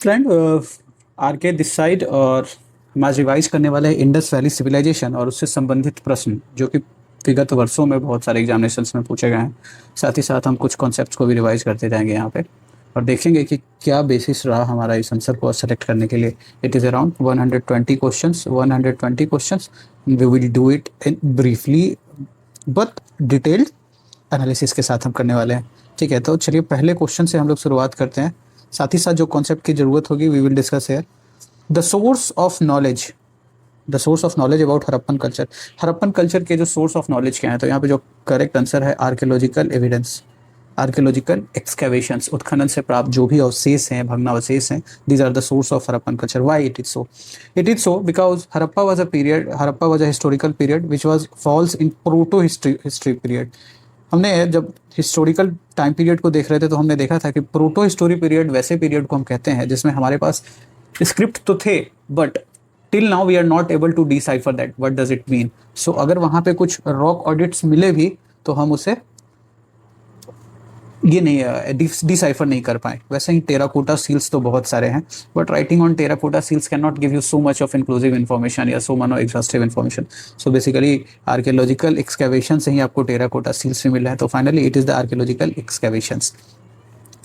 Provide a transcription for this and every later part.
Friend, are के this side और हम आज रिवाइज करने वाले हैं इंडस वैली सिविलाइजेशन और उससे संबंधित प्रश्न जो कि विगत वर्षों में बहुत सारे एग्जामिनेशंस में पूछे गए हैं। साथ ही साथ हम कुछ कॉन्सेप्ट्स को भी रिवाइज करते जाएंगे यहाँ पे और देखेंगे कि क्या बेसिस रहा हमारा इस आंसर को सेलेक्ट करने के लिए। It is around 120 questions 120 questions. We will do it in briefly but detailed analysis के साथ हम करने वाले हैं। ठीक है, तो चलिए पहले क्वेश्चन से हम लोग शुरुआत करते हैं। साथ ही साथ जो कॉन्सेप्ट की ज़रूरत होगी we will discuss here. The source of knowledge, the source of knowledge about Harappan culture. Harappan culture के जो सोर्स ऑफ नॉलेज क्या है, तो यहाँ पे जो करेक्ट आंसर है आर्कियोलॉजिकल एविडेंस, आर्कियोलॉजिकल एक्सकेवेशंस, उत्खनन से प्राप्त जो भी अवशेष हैं, भग्नावशेष हैं, these are the source of Harappan culture. Why it is so? It is so because Harappa was a period, Harappa was a historical period which was falls in proto history period. हमने जब हिस्टोरिकल टाइम पीरियड को देख रहे थे तो हमने देखा था कि प्रोटो हिस्टोरी पीरियड वैसे पीरियड को हम कहते हैं जिसमें हमारे पास स्क्रिप्ट तो थे but till now we are not able to decipher that what does it mean. So अगर वहां पे कुछ रॉक ऑडिट्स मिले भी तो हम उसे ये नहीं डिसाइफर नहीं कर पाए। वैसे ही टेराकोटा सील्स तो बहुत सारे हैं but writing on terracotta seals can not give you so much of inclusive information या so many exhaustive information. So basically archaeological excavation से ही आपको टेराकोटा सील्स भी मिला है, तो finally it is the archaeological excavations.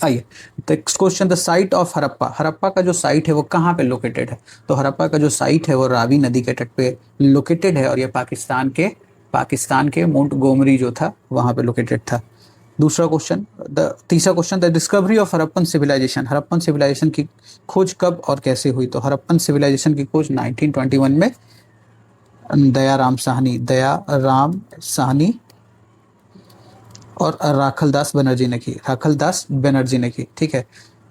आइए next question, the site of Harappa. Harappa का जो साइट है वो कहाँ पे लोकेटेड है? तो हरप्पा का जो साइट है वो रावी नदी के तट पे लोकेटेड है और ये पाकिस्तान के मोंटगोमरी जो था वहाँ पे लोकेटेड था। दूसरा क्वेश्चन, तीसरा question, the discovery of Harappan civilization. Harappan civilization की खोज कब और कैसे हुई? तो हरप्पन सिविलाइजेशन की खोज 1921 में दयाराम साहनी और राखलदास बनर्जी ने की। ठीक है,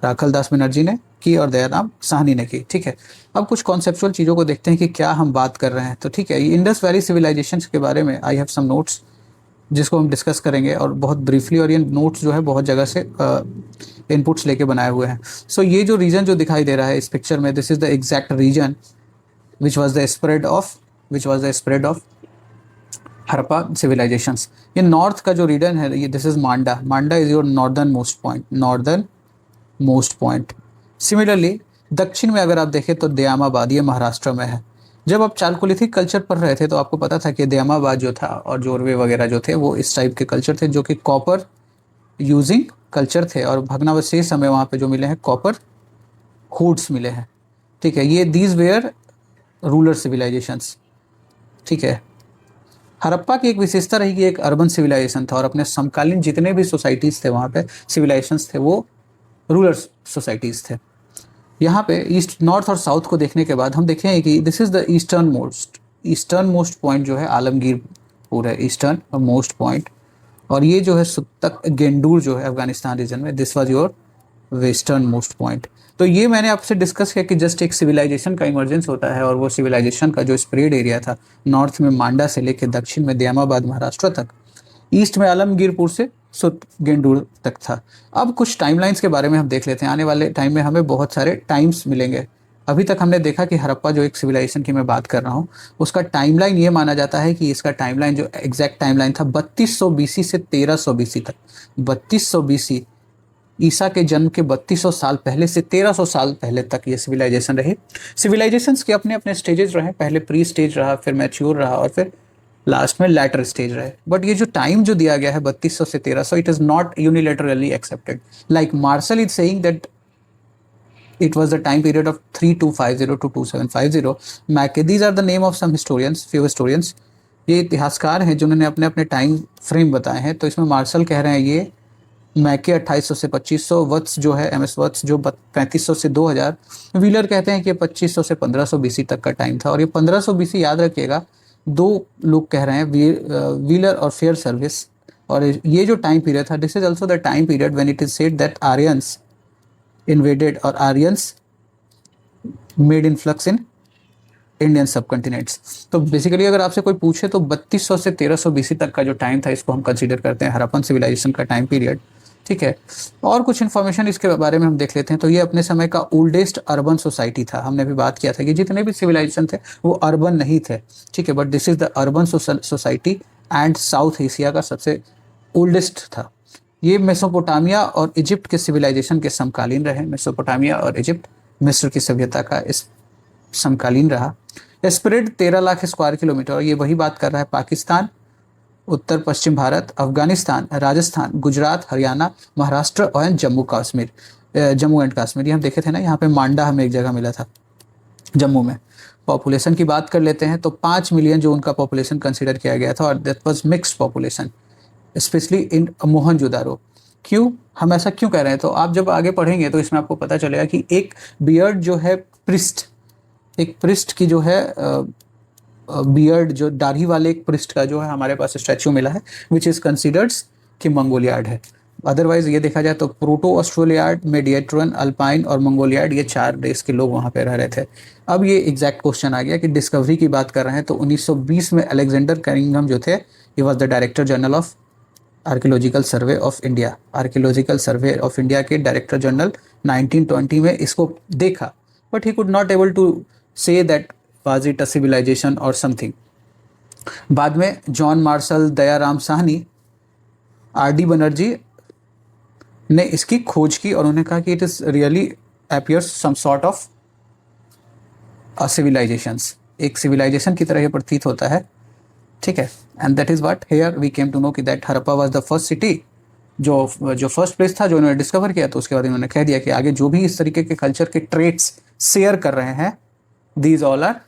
राखलदास बनर्जी ने की और दयाराम साहनी ने की। ठीक है, अब कुछ कॉन्सेप्चुअल चीज़ों को देखते हैं कि क्या हम बात कर रहे हैं। तो ठीक है, ये इंडस वैली सिविलाइजेशन के बारे में आई हैव सम नोट्स जिसको हम डिस्कस करेंगे और बहुत ब्रीफली, और ये नोट्स जो है बहुत जगह से इनपुट्स लेके बनाए हुए हैं। सो ये जो रीजन जो दिखाई दे रहा है इस पिक्चर में, this is the exact region which was the spread of Harappa civilizations. ये नॉर्थ का जो रीजन है, ये this is Manda is your northern most point. Similarly दक्षिण में अगर आप देखें तो दयामाबाद, ये महाराष्ट्र में है। जब आप चालकोलिथिक कल्चर पढ़ रहे थे तो आपको पता था कि दयामाबाद जो था और जोरवे वगैरह जो थे वो इस टाइप के कल्चर थे जो कि कॉपर यूजिंग कल्चर थे, और भग्नावशेष हमें वहाँ पे जो मिले हैं कॉपर हुड्स मिले हैं। ठीक है, ये दीज वेयर रूलर सिविलाइजेशंस। ठीक है, हरप्पा की एक विशेषता रही कि एक अर्बन सिविलाइजेशन था और अपने समकालीन जितने भी सोसाइटीज़ थे वहाँ पे सिविलाइजेशंस थे वो रूलर सोसाइटीज़ थे। यहाँ पे ईस्ट, नॉर्थ और साउथ को देखने के बाद हम देखें कि this is the eastern most point जो है आलमगीरपुर है, ईस्टर्न मोस्ट पॉइंट। और ये जो है सुतक गेंडूर जो है अफगानिस्तान रीजन में, this was your western most point. तो ये मैंने आपसे डिस्कस किया कि जस्ट एक सिविलाइजेशन का इमर्जेंस होता है और वो सिविलाइजेशन का जो स्प्रेड एरिया था नॉर्थ में मांडा से लेकर दक्षिण में दयामाबाद महाराष्ट्र तक, ईस्ट में आलमगीरपुर से गेंडूर तक था। अब कुछ टाइमलाइंस के बारे में हम देख लेते हैं। आने वाले टाइम में हमें बहुत सारे टाइम्स मिलेंगे। अभी तक हमने देखा कि हरप्पा जो एक सिविलाइजेशन की मैं बात कर रहा हूँ उसका टाइमलाइन ये माना जाता है कि इसका टाइमलाइन जो एग्जैक्ट टाइमलाइन था 3200 बीसी से 1300 बीसी तक। 3200 बीसी, ईसा के जन्म के 3200 साल पहले से 1300 साल पहले तक ये सिविलाइजेशन रही। सिविलाइजेशंस के अपने अपने स्टेजेस रहे, पहले प्री स्टेज रहा, फिर मैच्योर रहा और फिर लास्ट में लैटर स्टेज रहे। बट ये जो टाइम जो दिया गया है 3200 से 1300, it is not unilaterally accepted. Like Marshall is saying that it was the time period of 3250 to 2750. मैके, these are the name of some historians, few historians। ये इतिहासकार हैं जिन्होंने अपने अपने टाइम फ्रेम बताए हैं। तो इसमें मार्शल कह रहे हैं ये मैके 2800 से 2500, वत्स जो है एम एस वत्स जो 3500 से 2000, व्हीलर कहते हैं कि 2500 से 1500 बीसी तक का टाइम था। और ये 1500 बीसी याद रखिएगा, दो लोग कह रहे हैं, व्हीलर और फेयर सर्विस। और ये जो टाइम पीरियड था, this is also the time period when it is said that Aryans invaded और Aryans made influx in Indian subcontinents. तो बेसिकली अगर आपसे कोई पूछे तो 3200 से 1300 बीसी तक का जो टाइम था इसको हम कंसीडर करते हैं हरप्पन सिविलाइजेशन का टाइम पीरियड। ठीक है, और कुछ इन्फॉर्मेशन इसके बारे में हम देख लेते हैं। तो ये अपने समय का ओल्डेस्ट अर्बन सोसाइटी था। हमने भी बात किया था कि जितने भी सिविलाइजेशन थे वो अर्बन नहीं थे। ठीक है, but this is the urban society and south Asia का सबसे ओल्डेस्ट था। ये मेसोपोटामिया और इजिप्ट के सिविलाइजेशन के समकालीन रहे। मेसोपोटामिया और इजिप्ट मिस्र की सभ्यता का इस समकालीन रहा। स्प्रेड 13 लाख स्क्वायर किलोमीटर, और ये वही बात कर रहा है पाकिस्तान, उत्तर पश्चिम भारत, अफगानिस्तान, राजस्थान, गुजरात, हरियाणा, महाराष्ट्र और जम्मू कश्मीर, जम्मू एंड कश्मीर। ये हम देखे थे ना, यहाँ पे मांडा हमें एक जगह मिला था जम्मू में। पॉपुलेशन की बात कर लेते हैं तो 5 मिलियन जो उनका पॉपुलेशन कंसिडर किया गया था, और that was mixed population specially in Mohenjodaro. क्यों, हम ऐसा क्यों कह रहे हैं, तो आप जब आगे पढ़ेंगे तो इसमें आपको पता चलेगा कि एक बियर्ड जो है पृष्ठ, एक पृष्ठ की जो है बियर्ड, जो दाढ़ी वाले एक पृष्ठ का जो है हमारे पास स्टैचू मिला है, विच इज कंसिडर्ड कि मंगोलियाड है। अदरवाइज ये देखा जाए तो प्रोटो ऑस्ट्रेलियाड, मेडिएटरन, अल्पाइन और मंगोलियाड, ये 4 देश के लोग वहाँ पे रह रहे थे। अब ये एग्जैक्ट क्वेश्चन आ गया कि डिस्कवरी की बात कर रहे हैं तो 1920 में अलेक्जेंडर कनिंघम जो थे, he was the director general of archaeological survey of India, archaeological survey of India के डायरेक्टर जनरल 1920 में इसको देखा, but he could not able to say that was it a civilization और समथिंग। बाद में John Marshall, Dayaram Sahni, R D. Banerjee ने इसकी खोज की और उन्होंने कहा कि it is really appears some sort of a civilizations, एक सिविलाइजेशन की तरह ये प्रतीत होता है, ठीक है। And that is what here we came to know कि that Harappa was the first city, जो फर्स्ट प्लेस था जो इन्होंने डिस्कवर किया। तो उसके बाद इन्होंने कह दिया कि आगे जो भी इस तरीके के कल्चर के ट्रेट्स शेयर कर रहे हैं, these all are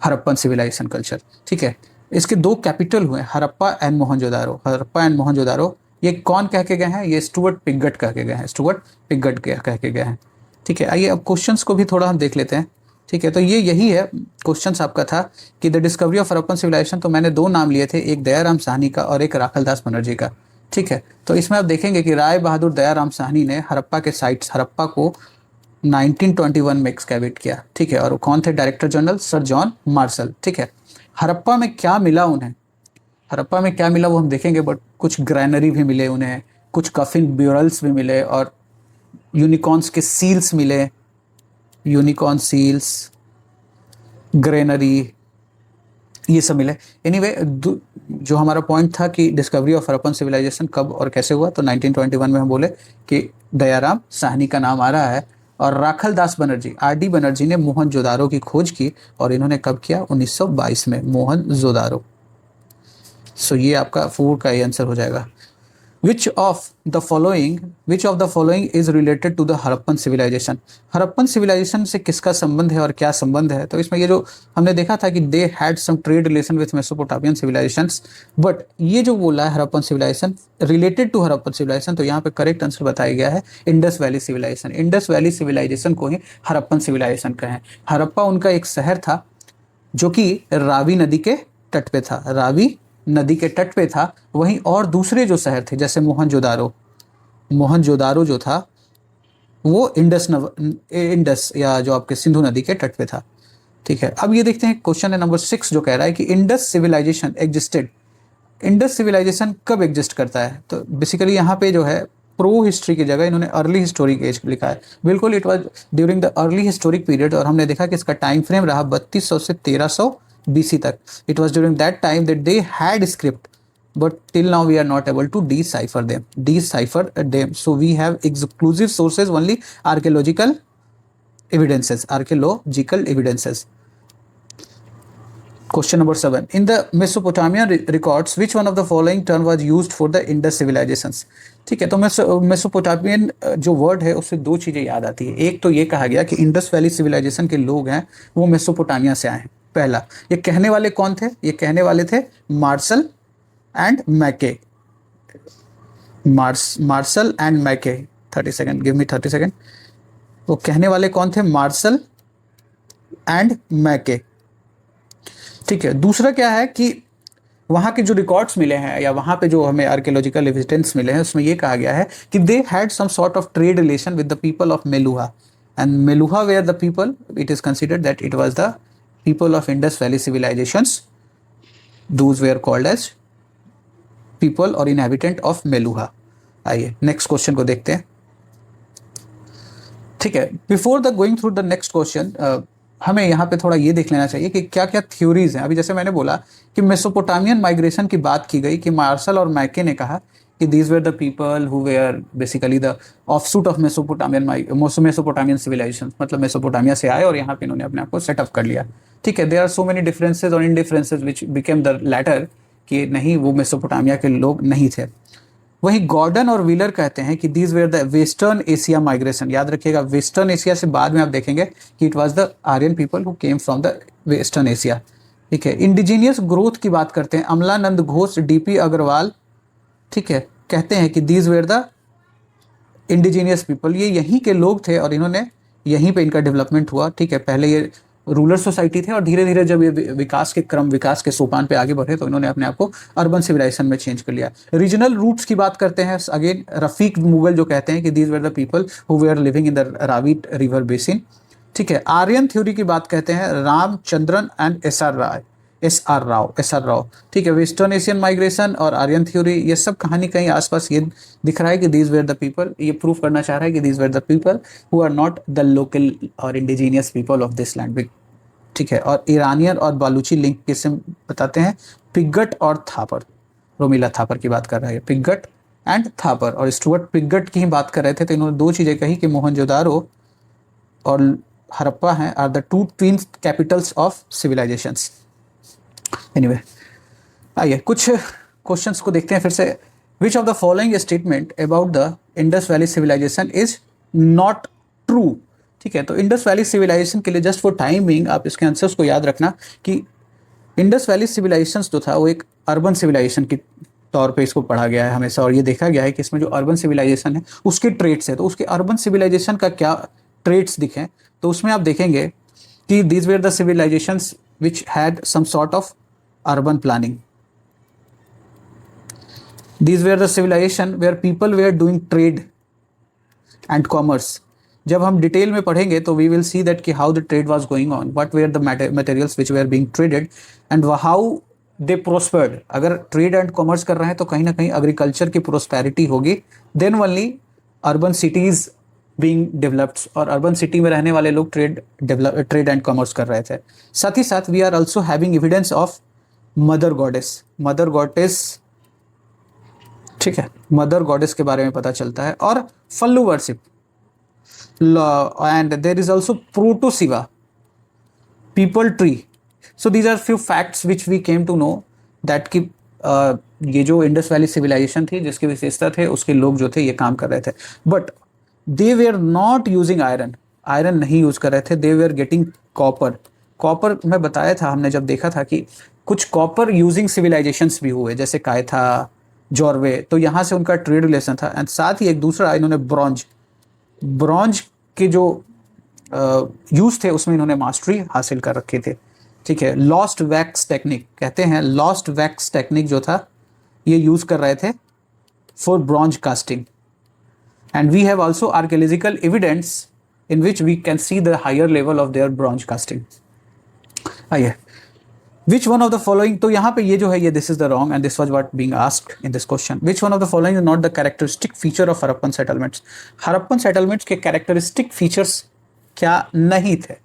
Harappan civilization culture, ठीक है। इसके 2 कैपिटल हुए, हड़प्पा एंड मोहनजोदारो। हड़प्पा एंड मोहनजोदारो ये कौन कह के गए हैं, ये स्टुअर्ट पिगट कह के गए हैं, स्टुअर्ट पिगट कह के गए हैं, ठीक है। आइए अब क्वेश्चंस को भी थोड़ा हम देख लेते हैं, ठीक है। तो ये यही है क्वेश्चंस आपका था कि the discovery of Harappan civilization. तो मैंने 2 नाम लिए थे, एक दयाराम साहनी का और एक राखलदास बनर्जी का, ठीक है। तो इसमें आप देखेंगे कि राय बहादुर दयाराम साहनी ने हड़प्पा के साइट्स, हड़प्पा को 1921 में एक्सकैवेट किया, ठीक है। और कौन थे director general, sir John Marshall, ठीक है। हड़प्पा में क्या मिला उन्हें, हड़प्पा में क्या मिला वो हम देखेंगे, बट कुछ ग्रैनरी भी मिले उन्हें, कुछ कफिन ब्यूरल्स भी मिले और यूनिकॉर्न्स के सील्स मिले, यूनिकॉर्न सील्स, ग्रेनरी, ये सब मिले। एनीवे जो हमारा पॉइंट था कि डिस्कवरी ऑफ हड़प्पन सिविलाइजेशन कब और कैसे हुआ, तो 1921 में हम बोले कि दयाराम साहनी का नाम आ रहा है, और राखलदास बनर्जी, आर.डी. बनर्जी ने मोहनजोदारो की खोज की, और इन्होंने कब किया, 1922 में, मोहनजोदारो। सो ये आपका 4 का ये आंसर हो जाएगा। Which of the following is related to the Harappan civilization. Harappan civilisation से किसका संबंध है और क्या संबंध है, तो इसमें ये जो हमने देखा था कि they had some trade relation with Mesopotamian civilizations, but ये जो बोला है Harappan civilization related to Harappan civilization, तो यहाँ पे करेक्ट आंसर बताया गया है Indus valley civilization. Indus valley civilization को ही हड़प्पन सिविलाइजेशन कहें। हड़प्पा उनका एक शहर था जो कि रावी नदी के तट पे था, रावी नदी के तट पे था। वहीं और दूसरे जो शहर थे जैसे मोहनजोदारो, मोहनजोदारो जो था वो इंडस या जो आपके सिंधु नदी के तट पे था, ठीक है। अब ये देखते हैं क्वेश्चन है नंबर 6 जो कह रहा है कि Indus civilization existed. Indus civilization कब एग्जिस्ट करता है, तो बेसिकली यहाँ पे जो है प्रो हिस्ट्री की जगह इन्होंने अर्ली हिस्टोरिक एज लिखा है। बिल्कुल it was during the early historic period, और हमने देखा कि इसका टाइम फ्रेम रहा 3200 से 1300 BC तक। It was during that time that they had script, but till now we are not able to decipher them. So we have exclusive sources only, archaeological evidences. Question number 7. In the Mesopotamian records, which one of the following term was used for the Indus civilizations? ठीक है, तो Mesopotamian जो word है उससे 2 चीज़ें याद आती है। एक तो ये कहा गया कि इंडस वैली सिविलाइजेशन के लोग हैं वो मेसोपोटामिया से आए हैं। पहला, ये कहने वाले कौन थे, ये कहने वाले थे मार्शल एंड मैके। मार्शल एंड मैके, 30 सेकेंड, गिव मी 30 सेकेंड। वो कहने वाले कौन थे, मार्शल एंड मैके, ठीक है। दूसरा क्या है कि वहाँ के जो रिकॉर्ड्स मिले हैं या वहाँ पे जो हमें आर्कियोलॉजिकल एविडेंस मिले हैं उसमें ये कहा गया है कि they had some sort of trade relation with the people of Meluha, and Meluha were the people, it is considered that it was the people of Indus Valley civilizations, those were called as people or inhabitant of Meluha। आइए next question को देखते हैं, ठीक है। Before the going through the next question हमें यहाँ पे थोड़ा ये देख लेना चाहिए कि क्या क्या थ्योरीज हैं। अभी जैसे मैंने बोला कि मेसोपोटामियन माइग्रेशन की बात की गई कि मार्शल और मैके ने कहा कि these were the people who were basically the offshoot of Mesopotamian civilization, मतलब मेसोपोटामिया से आए और यहाँ पे इन्होंने अपने आप को सेटअप कर लिया। ठीक है, there are so many differences और indifferences which became the latter, कि नहीं वो मेसोपोटामिया के लोग नहीं थे। वहीं गॉर्डन और व्हीलर कहते हैं कि these were the western Asia migration. याद रखिएगा, वेस्टर्न एशिया से बाद में आप देखेंगे कि it was the Aryan people who came from the western Asia. ठीक है, इंडिजीनियस ग्रोथ की बात करते हैं, अमलानंद घोष, डीपी अग्रवाल, ठीक है, कहते हैं कि these were the indigenous people, ये यहीं के लोग थे और इन्होंने यहीं पे इनका डेवलपमेंट हुआ। ठीक है, पहले ये रूरल सोसाइटी थे और धीरे धीरे जब ये विकास के सोपान पे आगे बढ़े तो इन्होंने अपने आप को अर्बन सिविलाइजेशन में चेंज कर लिया। रीजनल रूट्स की बात करते हैं, अगेन रफीक मुगल जो कहते हैं कि these were the people who were living in the Ravi river basin. ठीक है, आर्यन थ्योरी की बात कहते हैं, Ramachandran and S R Rao. ठीक है, वेस्टर्न एशियन माइग्रेशन और आर्यन थ्योरी, ये सब कहानी कहीं आसपास ये दिख रहा है कि दीज वेर द पीपल, ये प्रूफ करना चाह रहा है कि these were the people who are not the local और indigenous people of this land. ठीक है, और ईरानियन और बालूची लिंक किससे बताते हैं, पिगट और थापर, रोमिला थापर की बात कर रहा है, पिगट एंड थापर, और स्टुअर्ट पिगट की ही बात कर रहे थे। तो इन्होंने दो चीजें कही कि मोहनजोदारो और हड़प्पा हैं are the two twin capitals of civilizations. Anyway, आइए कुछ क्वेश्चंस को देखते हैं फिर से। Which of the following statement about the Indus valley civilisation is not true. ठीक है, तो इंडस वैली सिविलाइजेशन के लिए जस्ट फॉर टाइमिंग आप इसके आंसर्स को याद रखना कि इंडस वैली सिविलाइजेशन जो था वो एक अर्बन सिविलाइजेशन के तौर पे इसको पढ़ा गया है हमेशा, और ये देखा गया है कि इसमें जो अर्बन सिविलाइजेशन है उसके ट्रेट्स है। तो उसके अर्बन सिविलाइजेशन का क्या ट्रेट्स दिखे, तो उसमें आप देखेंगे कि these were the civilisations which had some sort of urban planning, these were the civilisation where people were doing trade and commerce. जब हम डिटेल में पढ़ेंगे तो वी विल सी दैट कि how the trade was going on, what were the materials which were being traded and how they prospered. अगर trade and commerce कर रहे हैं तो कहीं ना कहीं एग्रीकल्चर की प्रोस्पेरिटी होगी, then only urban cities being developed, और अर्बन सिटी में रहने वाले लोग ट्रेड एंड कॉमर्स कर रहे थे। साथ ही साथ we are also having evidence of mother goddess, ठीक है, मदर गॉडेस के बारे में पता चलता है, और फल्लू worship, and there is also proto Shiva, people tree. So these are few facts which we came to know that कि ये जो इंडस वैली सिविलाइजेशन थी जिसकी विशेषता थे उसके लोग जो थे ये काम कर रहे थे, but they were not using iron नहीं यूज कर रहे थे, दे वेयर गेटिंग कॉपर मैं बताया था हमने जब देखा था कि कुछ कॉपर यूजिंग सिविलाइजेशंस भी हुए, जैसे कायथा, जॉर्वे, तो यहाँ से उनका ट्रेड रिलेशन था। एंड साथ ही एक दूसरा इन्होंने ब्रॉन्ज के जो यूज थे उसमें इन्होंने मास्टरी हासिल कर रखे थे। ठीक है, लॉस्ट वैक्स टेक्निक कहते हैं, लॉस्ट वैक्स टेक्निक जो था ये यूज कर रहे थे for bronze casting. And we have also archaeological evidence in which we can see the higher level of their bronze casting. आइए, Which one of the following, तो यहाँ पे ये जो है ये this is the wrong and this was what being asked in this question. Which one of the following is not the characteristic feature of Harappan settlements? Harappan settlements के characteristic features क्या नहीं थे?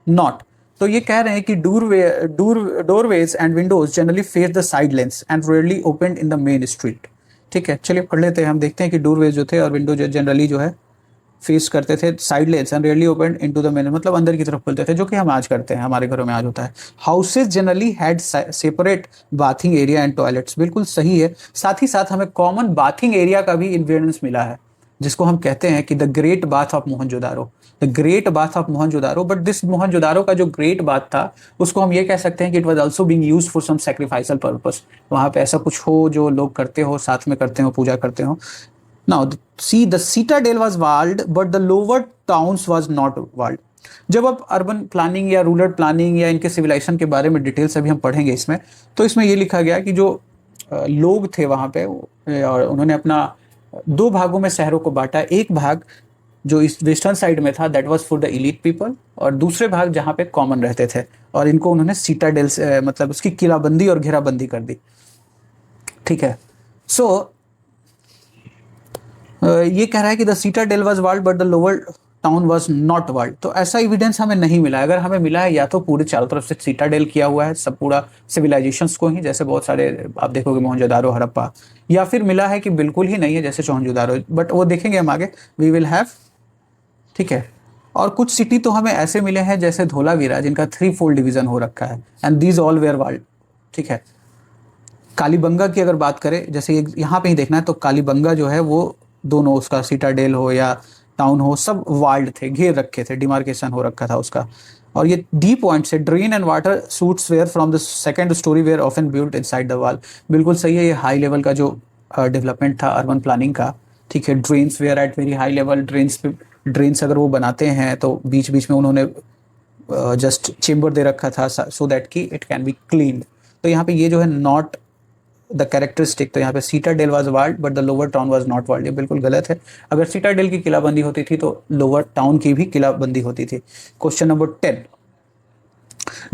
Not. तो ये कह रहे हैं कि doorways and windows generally face the side lanes and rarely opened in the main street. ठीक है, चलिए पढ़ लेते हैं। हम देखते हैं कि doorways जो थे और window जो जनरली जो है फेस करते थे side lens and rarely open into the main, मतलब अंदर की तरफ खुलते थे, जो कि हम आज करते हैं, हमारे घरों में आज होता है। Houses generally had separate bathing area and toilets, बिल्कुल सही है। साथ ही साथ हमें कॉमन बाथिंग एरिया का भी एविडेंस मिला है, जिसको हम कहते हैं कि the great bath of Mohenjodaro, the great bath of Mohenjodaro. But this Mohenjodaro का जो ग्रेट बाथ था उसको हम ये कह सकते हैं कि it was also being used for some sacrificial purpose. वहाँ पे ऐसा कुछ हो जो लोग करते हो, साथ में करते हो, पूजा करते हो। Now, see, the citadel was walled, but the lower towns was not walled. जब आप अर्बन प्लानिंग या रूरल प्लानिंग या इनके सिविलाइजेशन के बारे में डिटेल से भी हम पढ़ेंगे इसमें, तो इसमें ये लिखा गया कि जो लोग थे वहाँ पे और उन्होंने अपना दो भागों में शहरों को बांटा। एक भाग जो इस वेस्टर्न साइड में था that was for the elite people, और दूसरे भाग जहाँ पे कॉमन रहते थे, और इनको उन्होंने सीटाडेल से मतलब उसकी किलाबंदी और घेराबंदी कर दी। ठीक है, सो ये कह रहा है कि the citadel was walled but the lower town was not walled. तो ऐसा एविडेंस हमें नहीं मिला है। अगर हमें मिला है या तो पूरे चारों तरफ से सीटाडेल किया हुआ है सब पूरा सिविलाइजेशंस को ही, जैसे बहुत सारे आप देखोगे मोहनजोदारो, हड़प्पा, या फिर मिला है कि बिल्कुल ही नहीं है जैसे मोहनजोदारो, बट वो देखेंगे हम आगे, वी विल हैव, ठीक है। और कुछ सिटी तो हमें ऐसे मिले हैं जैसे धोलावीरा जिनका 3 फोल्ड डिवीजन हो रखा है, and these all were walled, ठीक है। कालीबंगा की अगर बात करें, जैसे यहाँ पे ही देखना है, तो कालीबंगा जो है वो दोनों, उसका सीटाडेल हो या टाउन हो, सब वाल्ड थे, घेर रखे थे, डिमार्केशन हो रखा था उसका। और ये डी पॉइंट से drain and water chutes were from the second storey were often built inside the wall. बिल्कुल सही है, ये हाई लेवल का जो डेवलपमेंट था अर्बन प्लानिंग का, ठीक है। Drains were at very high level, drains अगर वो बनाते हैं तो बीच बीच में उन्होंने जस्ट चेम्बर दे रखा था सो दैट कि इट कैन बी क्लीन। तो यहाँ पे ये जो है नॉट द कैरेक्टरिस्टिक, तो यहाँ पे citadel was walled but the lower town was not walled, ये बिल्कुल गलत है। अगर सीटाडेल की किलाबंदी होती थी तो लोअर टाउन की भी किलाबंदी होती थी। Question number 10,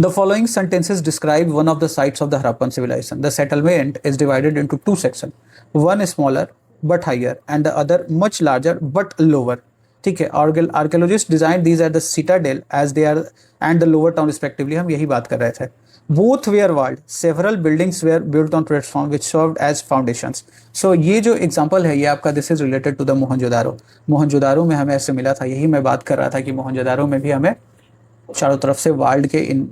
the following sentences describe one of the sites of the Harappan civilization. The settlement is divided into 2 sections, one smaller but higher and the other much larger but lower, ठीक है। Archaeologist design these at the citadel as they are and the lower town respectively, हम यही बात कर रहे थे। Both were walled, several buildings were built on platform which served as foundations. So ये जो एग्जांपल है ये आपका, this is related to the Mohenjodaro. Mohenjodaro में हमें ऐसे मिला था, यही मैं बात कर रहा था कि मोहनजोदारो में भी हमें चारों तरफ से वाल्ड के इन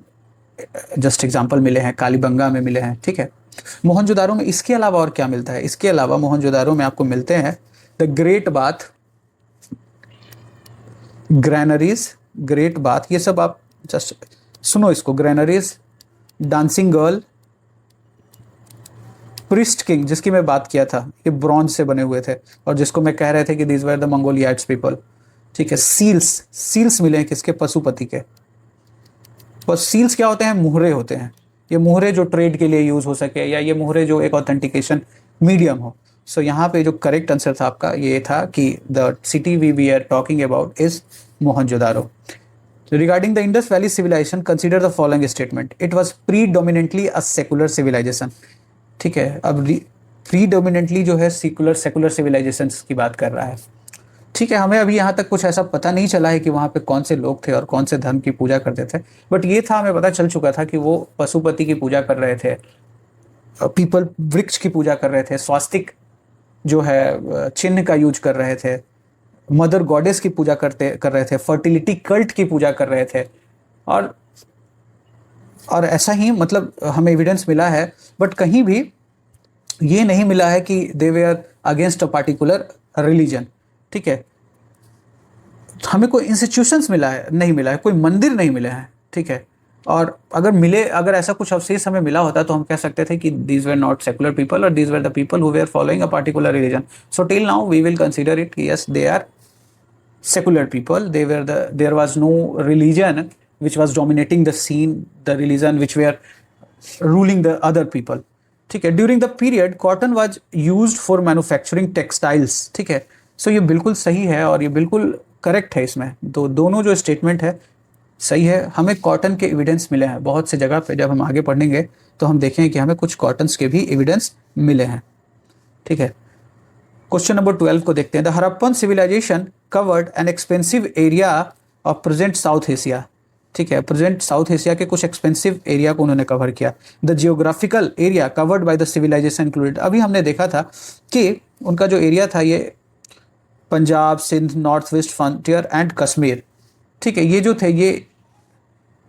जस्ट एग्जाम्पल मिले हैं, कालीबंगा में मिले हैं, ठीक है। मोहनजोदारो में इसके अलावा और क्या मिलता है? इसके अलावा मोहनजोदारो में आपको मिलते हैं the great bath, granaries, great bath, ये सब आप जस्ट सुनो इसको, granaries, dancing girl, priest king जिसकी मैं बात किया था, ये ब्रॉन्ज से बने हुए थे और जिसको मैं कह रहे थे कि दीज वर द मंगोलियाइट्स पीपल, ठीक है। सील्स, सील्स मिले हैं किसके? पशुपति के। और सील्स क्या होते हैं? मुहरे होते हैं। ये मुहरे जो ट्रेड के लिए यूज हो सके, या ये मुहरे जो एक ऑथेंटिकेशन मीडियम हो। सो यहाँ पे जो करेक्ट आंसर था आपका ये था कि the city we are talking about is Mohenjodaro. Regarding the Indus Valley civilization, consider the following statement. It was predominantly a secular civilization. ठीक है, अब predominantly जो है secular civilizations की बात कर रहा है, ठीक है। हमें अभी यहाँ तक कुछ ऐसा पता नहीं चला है कि वहाँ पे कौन से लोग थे और कौन से धर्म की पूजा करते थे, बट ये था, हमें पता चल चुका था कि वो पशुपति की पूजा कर रहे थे, पीपल वृक्ष की पूजा कर रहे थे, स्वास्तिक जो है चिन्ह का यूज कर रहे थे, मदर गॉडेस की पूजा कर रहे थे, फर्टिलिटी कल्ट की पूजा कर रहे थे, और ऐसा ही मतलब हमें एविडेंस मिला है, बट कहीं भी ये नहीं मिला है कि they were against a particular religion, ठीक है। हमें कोई इंस्टीट्यूशंस मिला है नहीं मिला है, कोई मंदिर नहीं मिले हैं, ठीक है। और अगर ऐसा कुछ अवशेष हमें मिला होता तो हम कह सकते थे कि these were not secular people और these were the people who were following a particular religion. So till now we will consider it, yes they are secular people. There was no religion which was dominating the scene, the religion which were ruling the other people, ठीक है। During the period cotton was used for manufacturing textiles, ठीक है। सो ये बिल्कुल सही है और ये बिल्कुल करेक्ट है। इसमें तो दोनों जो स्टेटमेंट है सही है। हमें कॉटन के एविडेंस मिले हैं बहुत से जगह पे, जब हम आगे पढ़ेंगे तो हम देखेंगे कि हमें कुछ कॉटन्स के भी एविडेंस मिले हैं, ठीक है। क्वेश्चन नंबर 12 को देखते हैं। The Harappan civilization covered an expensive area of present South Asia, ठीक है। प्रेजेंट साउथ एशिया के कुछ एक्सपेंसिव एरिया को उन्होंने कवर किया। The geographical area covered by the civilization included, अभी हमने देखा था कि उनका जो एरिया था ये Punjab, Sindh, north west frontier and Kashmir, ठीक है। ये जो थे ये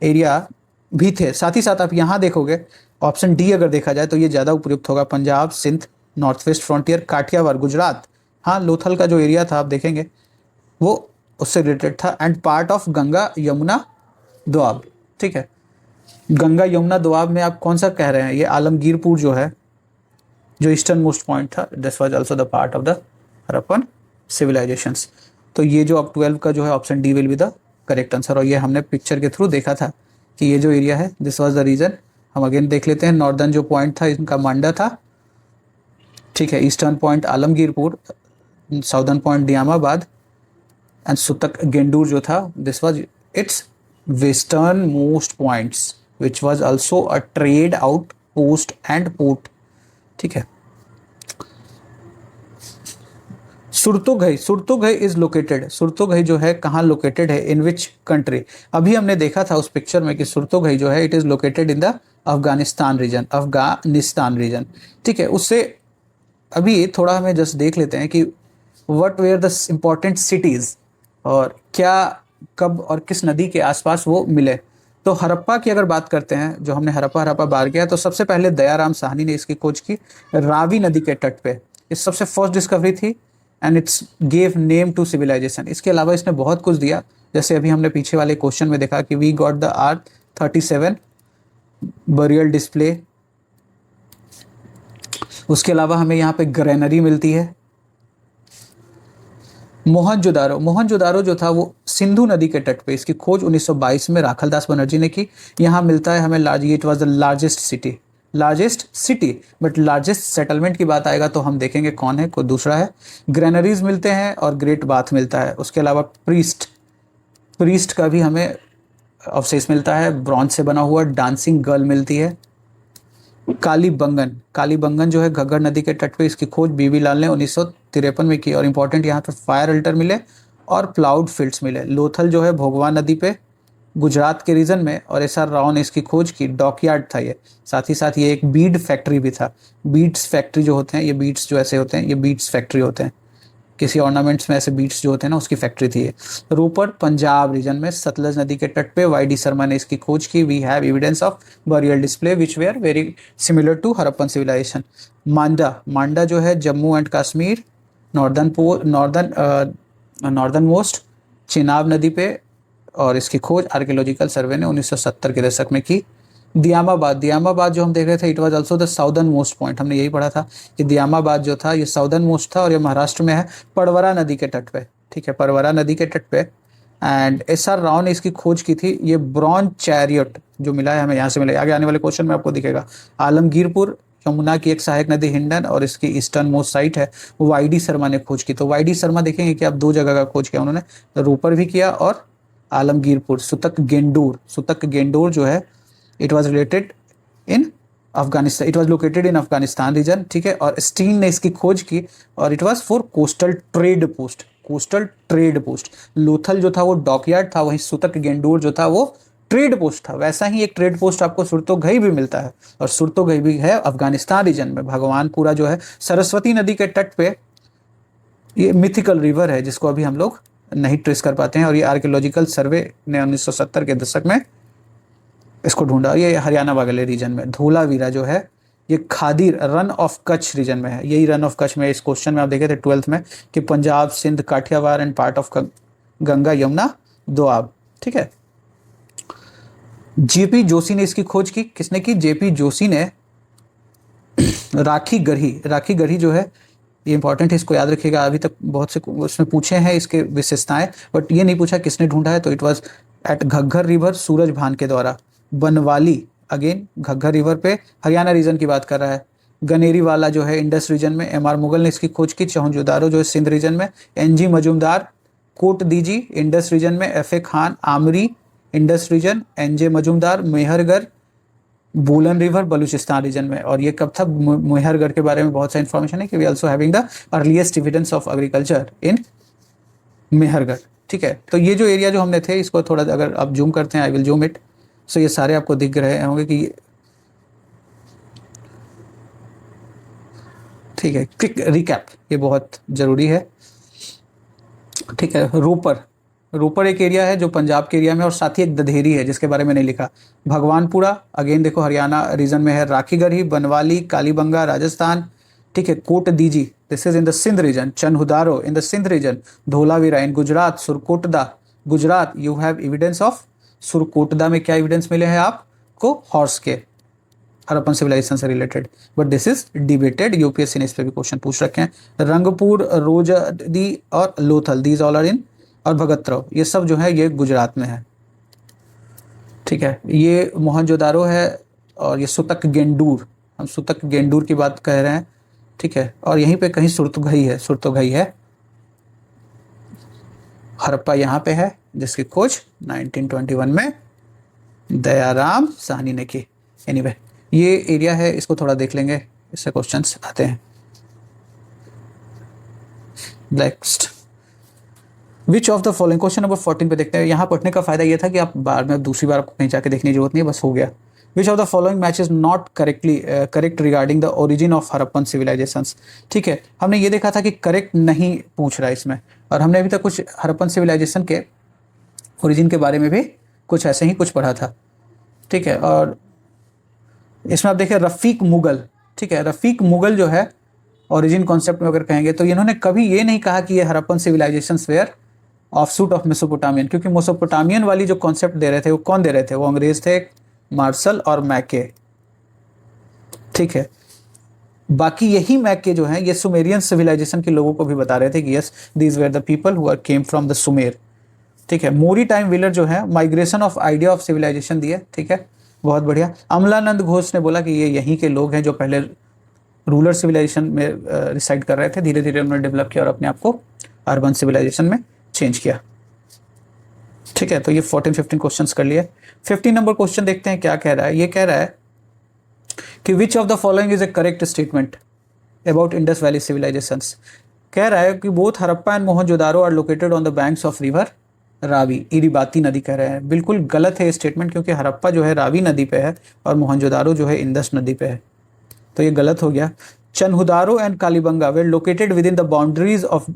एरिया भी थे। साथ ही साथ आप यहाँ देखोगे ऑप्शन डी अगर देखा जाए तो ये ज़्यादा उपयुक्त होगा, Punjab, Sindh, north west frontier, Kathiawar, Gujarat. हाँ, लोथल का जो एरिया था आप देखेंगे वो उससे रिलेटेड था, and part of Ganga Yamuna Doab, ठीक है। गंगा यमुना दोआब में आप कौन सा कह रहे हैं? ये आलमगीरपुर जो है, जो ईस्टर्न मोस्ट पॉइंट था, this was also the part of the Harappan civilizations. तो ये जो अब 12 का जो है option D will be the correct answer. और ये हमने पिक्चर के थ्रू देखा था कि ये जो एरिया है दिस वाज द रीजन। हम अगेन देख लेते हैं। नॉर्दर्न जो पॉइंट था इनका मांडा था, ठीक है। Eastern point Alamgirpur, southern point Daimabad and Sutkagen Dor जो था this was its western most points which was also a trade outpost and port, ठीक है। सुरतुगई इज लोकेटेड, सुरतुगई जो है कहाँ लोकेटेड है, इन विच कंट्री? अभी हमने देखा था उस पिक्चर में कि सुरतुगई जो है it is located in the Afghanistan region, Afghanistan region. ठीक है, उससे अभी थोड़ा हमें जस्ट देख लेते हैं कि what were the important cities, और क्या, कब और किस नदी के आसपास वो मिले। तो हड़प्पा की अगर बात करते हैं, जो हमने हड़प्पा बार किया, तो सबसे पहले दयाराम साहनी ने इसकी खोज की रावी नदी के तट पे। इस सबसे फर्स्ट डिस्कवरी थी and it's gave name to civilization. इसके अलावा इसने बहुत कुछ दिया, जैसे अभी हमने पीछे वाले क्वेश्चन में देखा कि we got the R37 burial display. उसके अलावा हमें यहाँ पे ग्रेनरी मिलती है। मोहनजोदारो जो था वो सिंधु नदी के तट पे, इसकी खोज 1922 में राखलदास बनर्जी ने की। यहाँ मिलता है हमें it was the largest city, but largest settlement की बात आएगा तो हम देखेंगे कौन है, कोई दूसरा है। ग्रेनरीज मिलते हैं और ग्रेट बाथ मिलता है। उसके अलावा प्रीस्ट का भी हमें अवशेष मिलता है, ब्रॉन्ज से बना हुआ। डांसिंग गर्ल मिलती है। कालीबंगन जो है घग्गर नदी के तट पे, इसकी खोज बीबी लाल ने 1953 में की। और इंपॉर्टेंट यहाँ पे फायर अल्टर मिले और प्लाउड फील्ड्स मिले। लोथल जो है भोगवान नदी पे गुजरात के रीजन में, और SR राव ने इसकी खोज की। डॉकयार्ड था ये, साथ ही साथ ये एक बीड फैक्ट्री भी था। बीड्स फैक्ट्री जो होते हैं, ये बीड्स जो ऐसे होते हैं, ये बीड्स फैक्ट्री होते हैं। किसी ऑर्नामेंट्स में ऐसे बीट्स जो होते हैं ना, उसकी फैक्ट्री थी ये। रोपर पंजाब रीजन में सतलज नदी के तट पे YD शर्मा ने इसकी खोज की। We have evidence of burial display which were very similar to Harappan civilisation. Manda जो है Jammu and Kashmir northern most Chenab नदी पे, और इसकी खोज आर्कियोलॉजिकल सर्वे ने 1970 के दशक में की। दियामाबाद जो हम देख रहे थे, it was also the southern most point. हमने यही पढ़ा था कि दियामाबाद जो था ये साउदर्न मोस्ट था, और ये महाराष्ट्र में है, परवरा नदी के तट पे। ठीक है, परवरा नदी के तट पे। एंड SR राव ने इसकी खोज की थी। ये ब्रॉन्ज चैरियट जो मिला है हमें यहाँ से मिला है, आगे आने वाले क्वेश्चन में आपको दिखेगा। आलमगीरपुर यमुना की एक सहायक नदी हिंडन, और इसकी ईस्टर्न मोस्ट साइट है, YD शर्मा ने खोज की। तो YD शर्मा देखेंगे कि आप दो जगह का खोज किया उन्होंने, रोपर भी किया और आलमगीरपुर। सुतक गेंडूर जो है it was related in Afghanistan, it was located in Afghanistan region. ठीक है, और स्टीन ने इसकी खोज की, और it was for coastal trade post. Lothal जो था वो डॉकयार्ड था, वहीं सुतक गेंडूर जो था वो ट्रेड पोस्ट था। वैसा ही एक ट्रेड पोस्ट आपको सुरतोगई भी मिलता है, और सुरतोगई भी है अफगानिस्तान रीजन में। भगवानपुरा जो है सरस्वती नदी के तट पे, ये मिथिकल रिवर है जिसको अभी हम लोग नहीं ट्रेस कर पाते हैं, और ये आर्कियोलॉजिकल सर्वे ने 1970 के दशक में इसको ढूंढा। ये हरियाणा वाले रीजन में। धोलावीरा जो है ये खादीर रन ऑफ कच्छ रीजन में है। यही रन ऑफ कच्छ में इस क्वेश्चन में आप देखे थे 12th में कि Punjab, Sindh, Kathiawar and part of Ganga, Yamuna, Doab. ठीक है, JP जोशी ने इसकी खोज की। किसने की? JP जोशी ने। राखी गढ़ी जो है ये इंपॉर्टेंट है, इसको याद रखिएगा। अभी तक बहुत से उसमें पूछे हैं इसके विशेषताएं, बट ये नहीं पूछा किसने ढूंढा है। तो it was at Ghaggar river, Suraj Bhan के द्वारा। बनवाली अगेन घग्गर रिवर पे, हरियाणा रीजन की बात कर रहा है। गनेरी वाला जो है इंडस रीजन में, MR मुगल ने इसकी खोज की। चौहनजोदारो जो है सिंध रीजन में। NG मजूमदार कोट दीजी इंडस रीजन में। FA Khan Amri Indus reason. NJ Majumdar Mehrgarh बोलन रिवर बलूचिस्तान रीजन में। और ये कब था? मेहरगढ़ के बारे में बहुत सा इंफॉर्मेशन है कि we also having the earliest evidence of agriculture in Mehrgarh. ठीक है, तो ये जो एरिया जो हमने थे, इसको थोड़ा अगर आप जूम करते हैं, आई विल जूम इट, सो ये सारे आपको दिख रहे होंगे कि ठीक है। क्विक रिकैप, ये बहुत जरूरी है। ठीक है, रोपर एक एरिया है जो पंजाब के एरिया में, और साथ ही एक दधेरी है जिसके बारे में नहीं लिखा। भगवानपुरा अगेन देखो हरियाणा रीजन में है। राखीगढ़ी, बनवाली, कालीबंगा राजस्थान। ठीक है, Kot Diji this is in the Sindh region. Chanhudaro in the Sindh region. Dholavira in Gujarat. Surkotada Gujarat. You have evidence of Surkotada में क्या एविडेंस मिले हैं आपको? हॉर्स के, हड़प्पन सिविलाइजेशन से related, but this is debated. UPSC ने इस पे भी क्वेश्चन पूछ रखे हैं। रंगपुर, रोजदी और Lothal, these all are in, और भगतराव, ये सब जो है ये गुजरात में है। ठीक है, ये मोहनजोदारो है, और ये सुतक गेंडूर, हम सुतक गेंडूर की बात कह रहे हैं। ठीक है, और यहीं पे कहीं सुरतोगई है। हड़प्पा यहाँ पे है, जिसकी खोज 1921 में दयाराम साहनी ने की। एनीवे, ये एरिया है, इसको थोड़ा देख लेंगे, इससे क्वेश्चंस आते हैं। Next, which of the following, question number 14 पे देखते हैं। यहाँ पढ़ने का फायदा ये था कि आप बार में दूसरी बार आपको कहीं जाके देखने की जरूरत नहीं है, बस हो गया। Which of the following match is not correct regarding the origin of Harappan civilizations. ठीक है, हमने ये देखा था कि करेक्ट नहीं पूछ रहा है इसमें, और हमने अभी तक कुछ हड़प्पन सिविलाइजेशन के ओरिजिन के बारे में भी कुछ ऐसे ही कुछ पढ़ा था। ठीक है, और इसमें आप देखिए रफ़ीक मुगल, ठीक है, रफ़ीक मुगल जो है ओरिजिन कॉन्सेप्ट में अगर कहेंगे तो इन्होंने कभी ये नहीं कहा कि ये Harappan civilizations were offshoot of Mesopotamian, क्योंकि मेसोपोटामियन वाली जो कॉन्सेप्ट दे रहे थे वो कौन दे रहे थे, वो अंग्रेज थे, मार्शल और मैके। ठीक है, बाकी यही मैके जो है ये सुमेरियन सिविलाइजेशन के लोगों को भी बता रहे थे कि yes these were the people who are came from the Sumer. ठीक है, मोरी टाइम व्हीलर जो है migration of idea of civilization दिए। ठीक है, बहुत बढ़िया। अमलानंद घोष ने बोला कि ये यहीं के लोग हैं जो पहले रूरल सिविलाइजेशन में रिसाइड कर रहे थे, धीरे धीरे उन्होंने डेवलप किया और अपने आप को अर्बन सिविलाइजेशन में चेंज किया। ठीक है, तो ये 14-15 क्वेश्चंस कर लिए। 15 नंबर क्वेश्चन देखते हैं क्या कह रहा है। ये कह रहा है कि which of the following is a correct statement about Indus valley civilisations. कह रहा है कि both Harappa and Mohenjodaro are located on the banks of river Ravi, Iravati नदी कह रहे हैं। बिल्कुल गलत है ये स्टेटमेंट, क्योंकि हड़प्पा जो है रावी नदी पे है और मोहनजोदारो जो है इंदस नदी पे है, तो ये गलत हो गया। Chanhudaro and Kalibangan were located within the boundaries of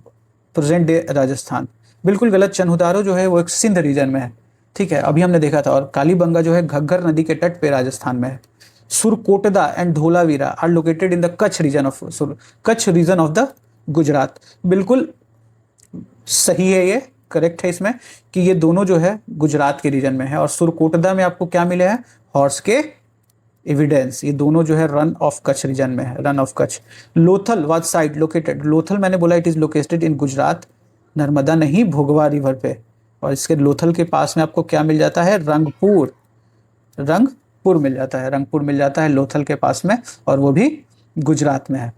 present day Rajasthan. बिल्कुल गलत, चनहुदारो जो है वो एक सिंध रीजन में है। ठीक है, अभी हमने देखा था। और कालीबंगा जो है घग्गर नदी के तट पे राजस्थान में है। Surkotada and Dholavira are located in the Kutch region of the Gujarat. बिल्कुल सही है, ये करेक्ट है इसमें कि ये दोनों जो है गुजरात के रीजन में है। और सुरकोटदा में आपको क्या मिले हैं, हॉर्स के एविडेंस। ये दोनों जो है रन ऑफ कच्छ रीजन में है, run of Kutch. Lothal was site located, Lothal मैंने बोला it is located in Gujarat, Narmada नहीं भोगवा रिवर पे। और इसके लोथल के पास में आपको क्या मिल जाता है, रंगपुर मिल जाता है, रंगपुर मिल जाता है लोथल के पास में, और वो भी गुजरात में है।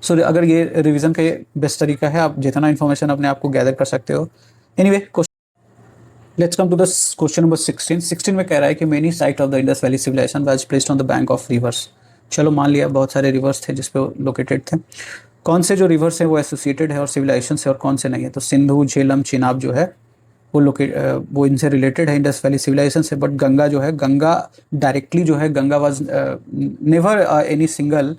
सो अगर ये रिवीजन का ये बेस्ट तरीका है, आप जितना इन्फॉर्मेशन अपने आप को गैदर कर सकते हो। Anyway, let's come to the question number 16 में कह रहा है कि many site of the Indus valley civilization was placed on the bank of rivers. चलो मान लिया बहुत सारे रिवर्स थे जिस पे लोकेटेड थे। कौन से जो रिवर्स हैं वो एसोसिएटेड है और सिविलाइजेशन से, और कौन से नहीं है। तो सिंधु, झेलम, चिनाब जो है वो इनसे रिलेटेड है इंडस वैली सिविलाइजेशन से। बट गंगा जो है, गंगा डायरेक्टली जो है, Ganga was never any single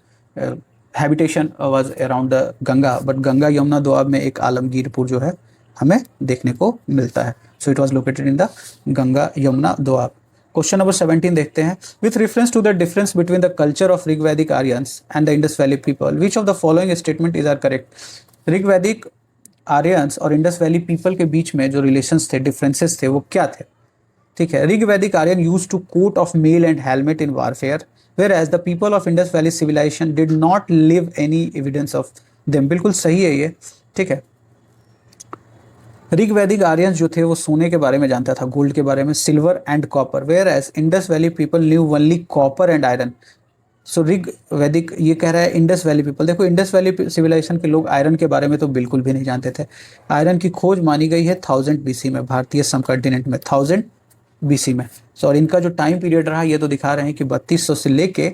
habitation was around the Ganga, but Ganga Yamuna Doab में एक आलमगीरपुर जो है हमें देखने को मिलता है। So it was located in the Ganga Yamuna Doab. Question number 17 देखते हैं। With reference to the difference between the culture of Rigvedic Aryans and the Indus valley people, which of the following statement is are correct. Rigvedic Aryans और Indus valley people के बीच में जो relations थे, differences थे, वो क्या थे। ठीक है, Rigvedic Aryan used to coat of mail and helmet in warfare, whereas the people of Indus Valley civilization did not leave any evidence of them। बिल्कुल सही है ये। ठीक है, ऋग्वैदिक आर्यंस जो थे वो सोने के बारे में जानता था, गोल्ड के बारे में, silver and copper, whereas Indus valley people knew only copper and iron. So Rigvedic ये कह रहा है इंडस वैली पीपल, देखो इंडस वैली सिविलाइजेशन के लोग आयरन के बारे में तो बिल्कुल भी नहीं जानते थे। आयरन की खोज मानी गई है 1000 BC में, भारतीय सबकॉन्टिनेंट में 1000 BC में। सो और इनका जो टाइम पीरियड रहा ये तो दिखा रहे हैं कि 3200 से लेके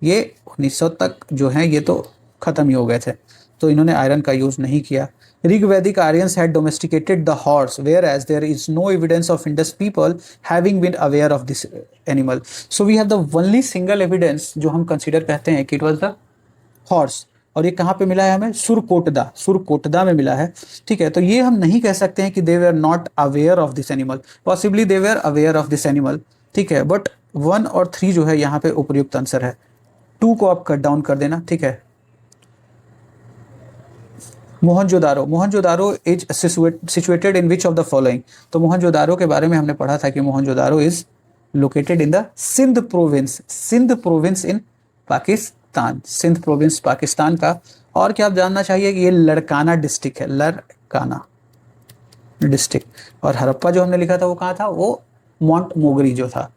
ये 1900 तक जो है ये तो ख़त्म ही हो गए थे, तो इन्होंने आयरन का यूज़ नहीं किया। Rigvedic Aryans had domesticated the horse, whereas there is no evidence of Indus people having been aware of this animal. So we have the only single evidence जो हम कंसिडर कहते हैं कि इट वॉज द हॉर्स, और ये कहाँ पे मिला है हमें, सुरकोटदा में मिला है। ठीक है, तो ये हम नहीं कह सकते हैं कि they were not aware of this animal, possibly they were aware of this animal. ठीक है, बट 1 और 3 जो है यहाँ पे उपयुक्त आंसर है। 2 को आप कट डाउन कर देना। ठीक है, Mohenjodaro is situated in which of the following. तो मोहनजोदारो के बारे में हमने पढ़ा था कि Mohenjodaro is located in the Sindh province in Pakistan, Sindh province Pakistan का। और क्या आप जानना चाहिए कि ये लड़काना डिस्ट्रिक्ट है, लड़काना डिस्ट्रिक्ट। और हड़प्पा जो हमने लिखा था वो कहाँ था, वो मॉन्ट मोगरी जो था।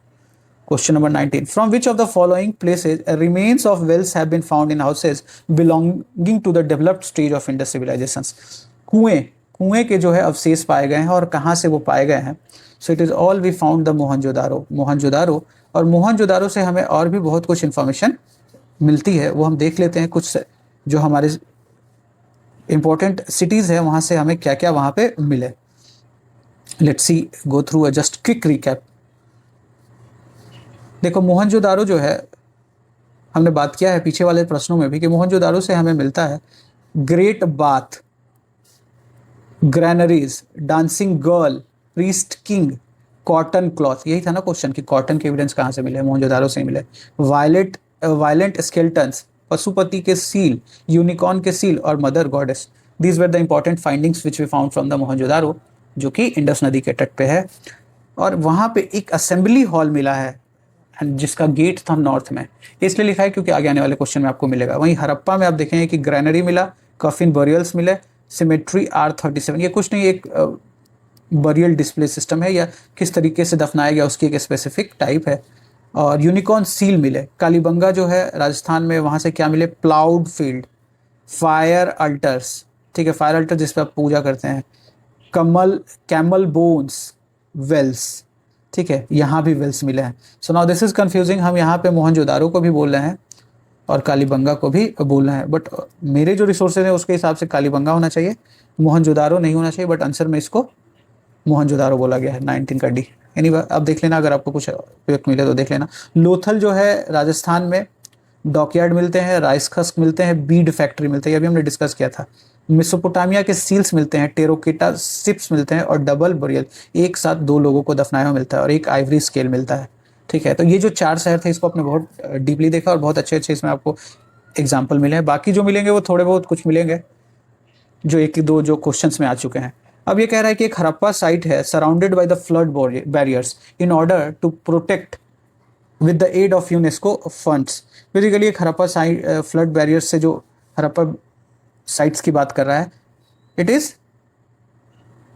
Question number 19, from which of the following places remains of wells have been found in houses belonging to the developed stage of Indus civilizations. कुएं के जो है अवशेष पाए गए हैं, और कहाँ से वो पाए गए हैं। So it is all we found the Mohenjodaro. और मोहनजोदारो से हमें और भी बहुत कुछ इन्फॉर्मेशन मिलती है, वो हम देख लेते हैं। कुछ जो हमारे इंपॉर्टेंट सिटीज़ है, वहाँ से हमें क्या क्या वहाँ पे मिले। Let's see, go through just quick recap. देखो मोहनजोदारो जो है, हमने बात किया है पीछे वाले प्रश्नों में भी कि मोहनजोदारो से हमें मिलता है great bath, granaries, dancing girl, priest king, cotton cloth. यही था ना क्वेश्चन कि कॉटन के एविडेंस कहाँ से मिले, मोहनजोदारो से मिले। वायलेंट स्केल्टन्स, पशुपति के सील, यूनिकॉर्न के सील और mother goddess. These were the important findings which we found from the Mohenjodaro, जो कि इंडस नदी के तट पे है। और वहाँ पे एक असेंबली हॉल मिला है जिसका गेट था नॉर्थ में, इसलिए लिखा है क्योंकि आगे आने वाले क्वेश्चन में आपको मिलेगा। वहीं हड़प्पा में आप देखेंगे कि ग्रैनरी मिला, कफिन बरियल्स मिले, सिमेट्री R37, ये कुछ नहीं, एक बरियल डिस्प्ले सिस्टम है या किस तरीके से दफनाया गया उसकी एक स्पेसिफिक टाइप है। और यूनिकॉर्न सील मिले। कालीबंगा जो है राजस्थान में, वहाँ से क्या मिले, प्लाउड फील्ड, फायर अल्टर्स, ठीक है, फायर अल्टर जिस पर आप पूजा करते हैं, कैमल बोन्स, वेल्स, ठीक है, यहाँ भी वेल्स मिले हैं। So now this is confusing, हम यहाँ पे मोहनजोदारो को भी बोल रहे हैं और कालीबंगा को भी बोल रहे हैं, बट मेरे जो रिसोर्सेज हैं उसके हिसाब से कालीबंगा होना चाहिए, मोहनजोदारो नहीं होना चाहिए, बट आंसर में इसको मोहनजोदारो बोला गया है, 19 का डी। एनीवे अब देख लेना, अगर आपको कुछ उपयुक्त मिले तो देख लेना। लोथल जो है राजस्थान में, डॉकयार्ड मिलते हैं, राइस खस्क मिलते हैं, बीड फैक्ट्री मिलते हैं, अभी हमने डिस्कस किया था। मेसोपोटामिया के सील्स मिलते हैं, टेरोकेटा शिप्स मिलते हैं और डबल बरियल, एक साथ 2 लोगों को दफनाया हुआ मिलता है और एक आइवरी स्केल मिलता है, ठीक है। तो ये जो 4 शहर थे इसको आपने बहुत डीपली देखा और बहुत अच्छे अच्छे इसमें आपको एग्जाम्पल मिले हैं। बाकी जो मिलेंगे वो थोड़े बहुत कुछ मिलेंगे जो 1-2 जो क्वेश्चंस में आ चुके हैं। अब ये कह रहा है कि एक हड़प्पा साइट है surrounded by the flood barriers in order to protect with the aid of UNESCO funds. Basically एक हड़प्पा साइट फ्लड बैरियर्स से जो हड़प्पा साइट्स की बात कर रहा है, इट इज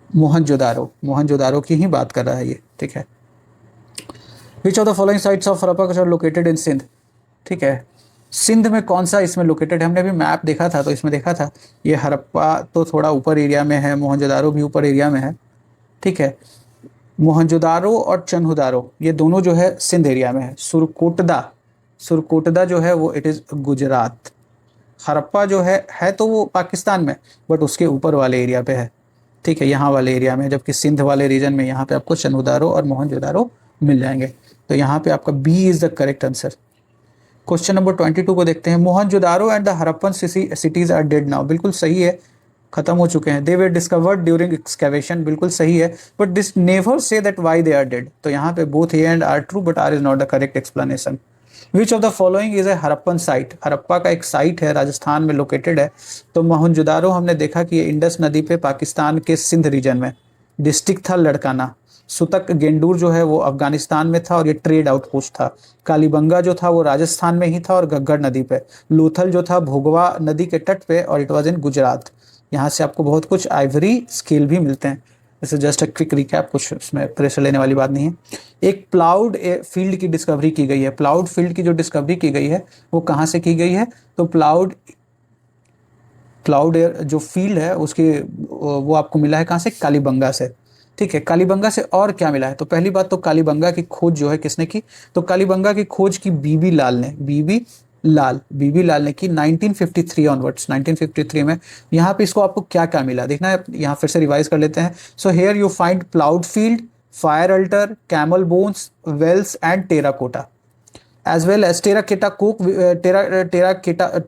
मोहनजोदारो की ही बात कर रहा है ये, ठीक है। Which of the following sites of Harappa are located in Sindh, ठीक है, सिंध में कौन सा इसमें लोकेटेड है। हमने अभी मैप देखा था तो इसमें देखा था ये हड़प्पा तो थोड़ा ऊपर एरिया में है, मोहनजोदारो भी ऊपर एरिया में है, ठीक है। मोहनजोदारो और चन्हुदारो ये दोनों जो है सिंध एरिया में है। सुरकोटदा जो है वो इट इज़ गुजरात। हड़प्पा जो है तो वो पाकिस्तान में, बट उसके ऊपर वाले एरिया पे है, ठीक है, यहाँ वाले एरिया में। जबकि सिंध वाले रीजन में यहाँ पे आपको चन्हुदारो और मोहनजोदारो मिल जाएंगे। तो यहाँ पे आपका B is the correct answer. Question number 22 को देखते हैं। Mohenjodaro and the Harappan cities are dead now, बिल्कुल सही है, खत्म हो चुके हैं। They were discovered during excavation, बिल्कुल सही है, but this never say that why they are dead. तो यहाँ पे both A and R true, but R is not the correct explanation. Which of the following is a Harappan site, Harappa का एक site है राजस्थान में लोकेटेड है। तो मोहनजोदारो हमने देखा कि ये इंडस नदी पे पाकिस्तान के सिंध रीजन में, डिस्ट्रिक्ट था लड़काना। सुतक गेंडूर जो है वो अफगानिस्तान में था और ये ट्रेड आउटपोस्ट था। कालीबंगा जो था वो राजस्थान में ही था और घग्गर नदी पे। लोथल जो था भोगवा नदी के तट पे और इट वाज इन गुजरात। यहाँ से आपको बहुत कुछ आइवरी स्केल भी मिलते हैं। जैसे जस्ट अ क्विक रिकैप, कुछ इसमें प्रेशर लेने वाली बात नहीं है। एक प्लाउड फील्ड की डिस्कवरी की गई है। प्लाउड फील्ड की जो डिस्कवरी की गई है वो कहाँ से की गई है, तो प्लाउड जो फील्ड है उसके वो आपको मिला है कहाँ से, कालीबंगा से, ठीक है। कालीबंगा से और क्या मिला है, तो पहली बात तो कालीबंगा की खोज जो है किसने की, तो कालीबंगा की खोज की बीबी लाल ने की 1953 ऑनवर्ड्स। 1953 में यहाँ पे इसको आपको क्या क्या मिला देखना है, यहाँ फिर से रिवाइज कर लेते हैं। So here you find ploughed field, fire altar, camel bones, wells and terracotta, as well as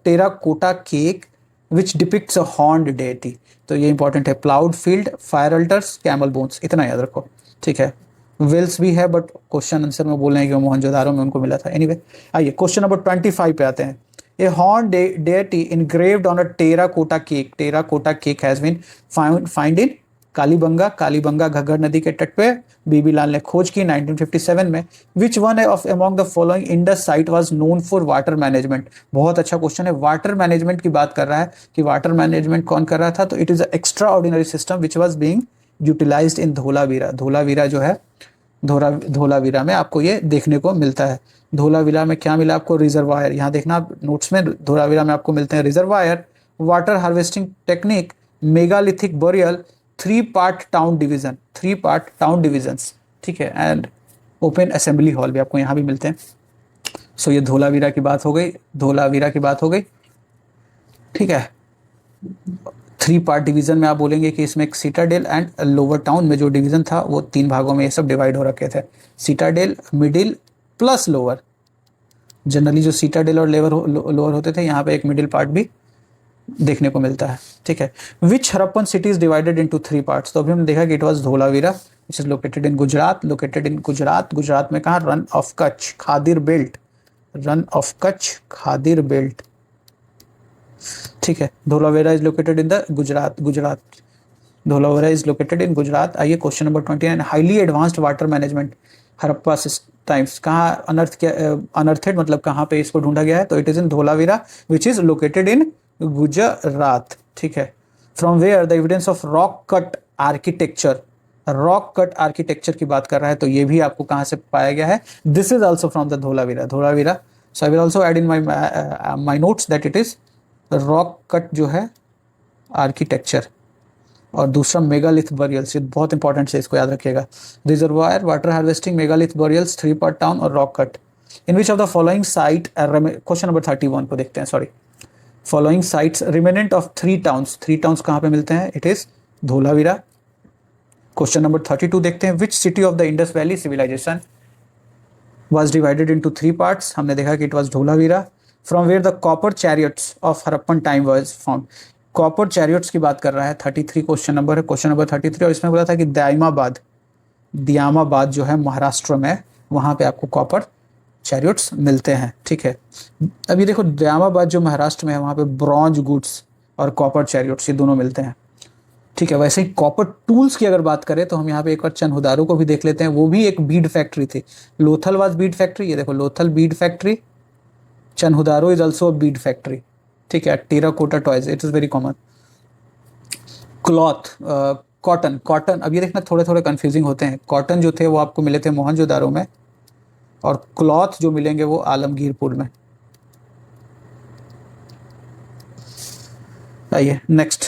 terracotta cake which depicts a horned deity. तो ये इंपॉर्टेंट है, ploughed field, fire altars, camel bones, इतना याद रखो, ठीक है। वेल्स भी है बट क्वेश्चन आंसर में बोल रहे हैं कि मोहनजोदारो में उनको मिला था। एनीवे आइए क्वेश्चन नंबर 25 पे आते हैं। A horn deity engraved on a terracotta cake has been find in Kalibangan Ghaggar नदी के तट पे बीबी लाल ने खोज की 1957 में। विच one of among the following Indus site was known for water management. बहुत अच्छा क्वेश्चन है, वाटर मैनेजमेंट की बात कर रहा है कि वाटर मैनेजमेंट कौन कर रहा था, तो it is extraordinary system which was being utilised in Dholavira जो है धोलावीरा में आपको ये देखने को मिलता है। धोलावीरा में क्या मिला आपको, रिजर्वायर, यहाँ देखना नोट्स में, धोलावीरा में आपको मिलते हैं reservoir, water harvesting technique, megalithic boreal, 3 part town divisions, ठीक है, एंड ओपन असेंबली हॉल भी आपको यहाँ भी मिलते हैं। सो ये धोलावीरा की बात हो गई, ठीक है। थ्री पार्ट डिवीजन में आप बोलेंगे कि इसमें एक सिटाडेल एंड लोअर टाउन में जो डिवीजन था वो 3 भागों में ये सब डिवाइड हो रखे थे, Citadel, middle plus lower. Generally जो सिटाडेल और लोअर होते थे, यहाँ पे एक मिडिल पार्ट भी देखने को मिलता है, ठीक है। Which Harappan city is divided into 3 parts, तो अभी हमने देखा कि it was Dholavira which is located in Gujarat, Gujarat में कहाँ, Rann of Kutch, Khadir belt, Rann of Kutch, Khadir belt, ठीक है। Dholavira is located in the Gujarat, Dholavira is located in Gujarat. आइए question number 29, highly advanced water management Harappa times, कहाँ अनर्थेड मतलब कहाँ पे इसको ढूंढा गया है, तो it is in Dholavira which is located in Gujarat, ठीक है। From where the evidence of rock cut architecture, rock cut architecture की बात कर रहा है, तो ये भी आपको कहाँ से पाया गया है, this is also from the Dholavira. So I will also add in my notes that it is rock cut जो है आर्किटेक्चर। और दूसरा मेगालिथ बरियल्स, ये बहुत इंपॉर्टेंट है, इसको याद रखिएगा। Reservoir, water harvesting, megalith burials, 3 part town और rock cut. In which of the following site, question number 31 को देखते हैं, sorry. Following sites remnant of 3 towns, 3 towns कहाँ पे मिलते हैं, it is Dholavira. Question number 32 देखते हैं, which city of the Indus valley civilisation was divided into 3 parts, हमने देखा कि it was Dholavira. From where the copper chariots of Harappan time was found, copper chariots की बात कर रहा है, 33 क्वेश्चन नंबर है, क्वेश्चन नंबर 33। और इसमें बोला था कि दियामाबाद जो है महाराष्ट्र में, वहाँ पे आपको कॉपर चैरियट्स मिलते हैं, ठीक है। अभी देखो दियामाबाद जो महाराष्ट्र में है, वहाँ पे ब्रॉन्ज गुड्स और कॉपर चैरियट्स ये दोनों मिलते हैं, ठीक है। वैसे ही कॉपर टूल्स की अगर बात करें तो हम यहाँ पे एक बार चनहुदारो को भी देख लेते हैं, वो भी एक बीड फैक्ट्री थी, लोथल वाज बीड फैक्ट्री, ये देखो Lothal bead factory, Chanhudaro is also bead factory, ठीक है। Terracotta toys, it is very common. Cloth, cotton, अब ये देखना थोड़े थोड़े कंफ्यूजिंग होते हैं, कॉटन जो थे वो आपको मिले थे मोहनजोदारो में, और क्लॉथ जो मिलेंगे वो आलमगीरपुर में। आइए next,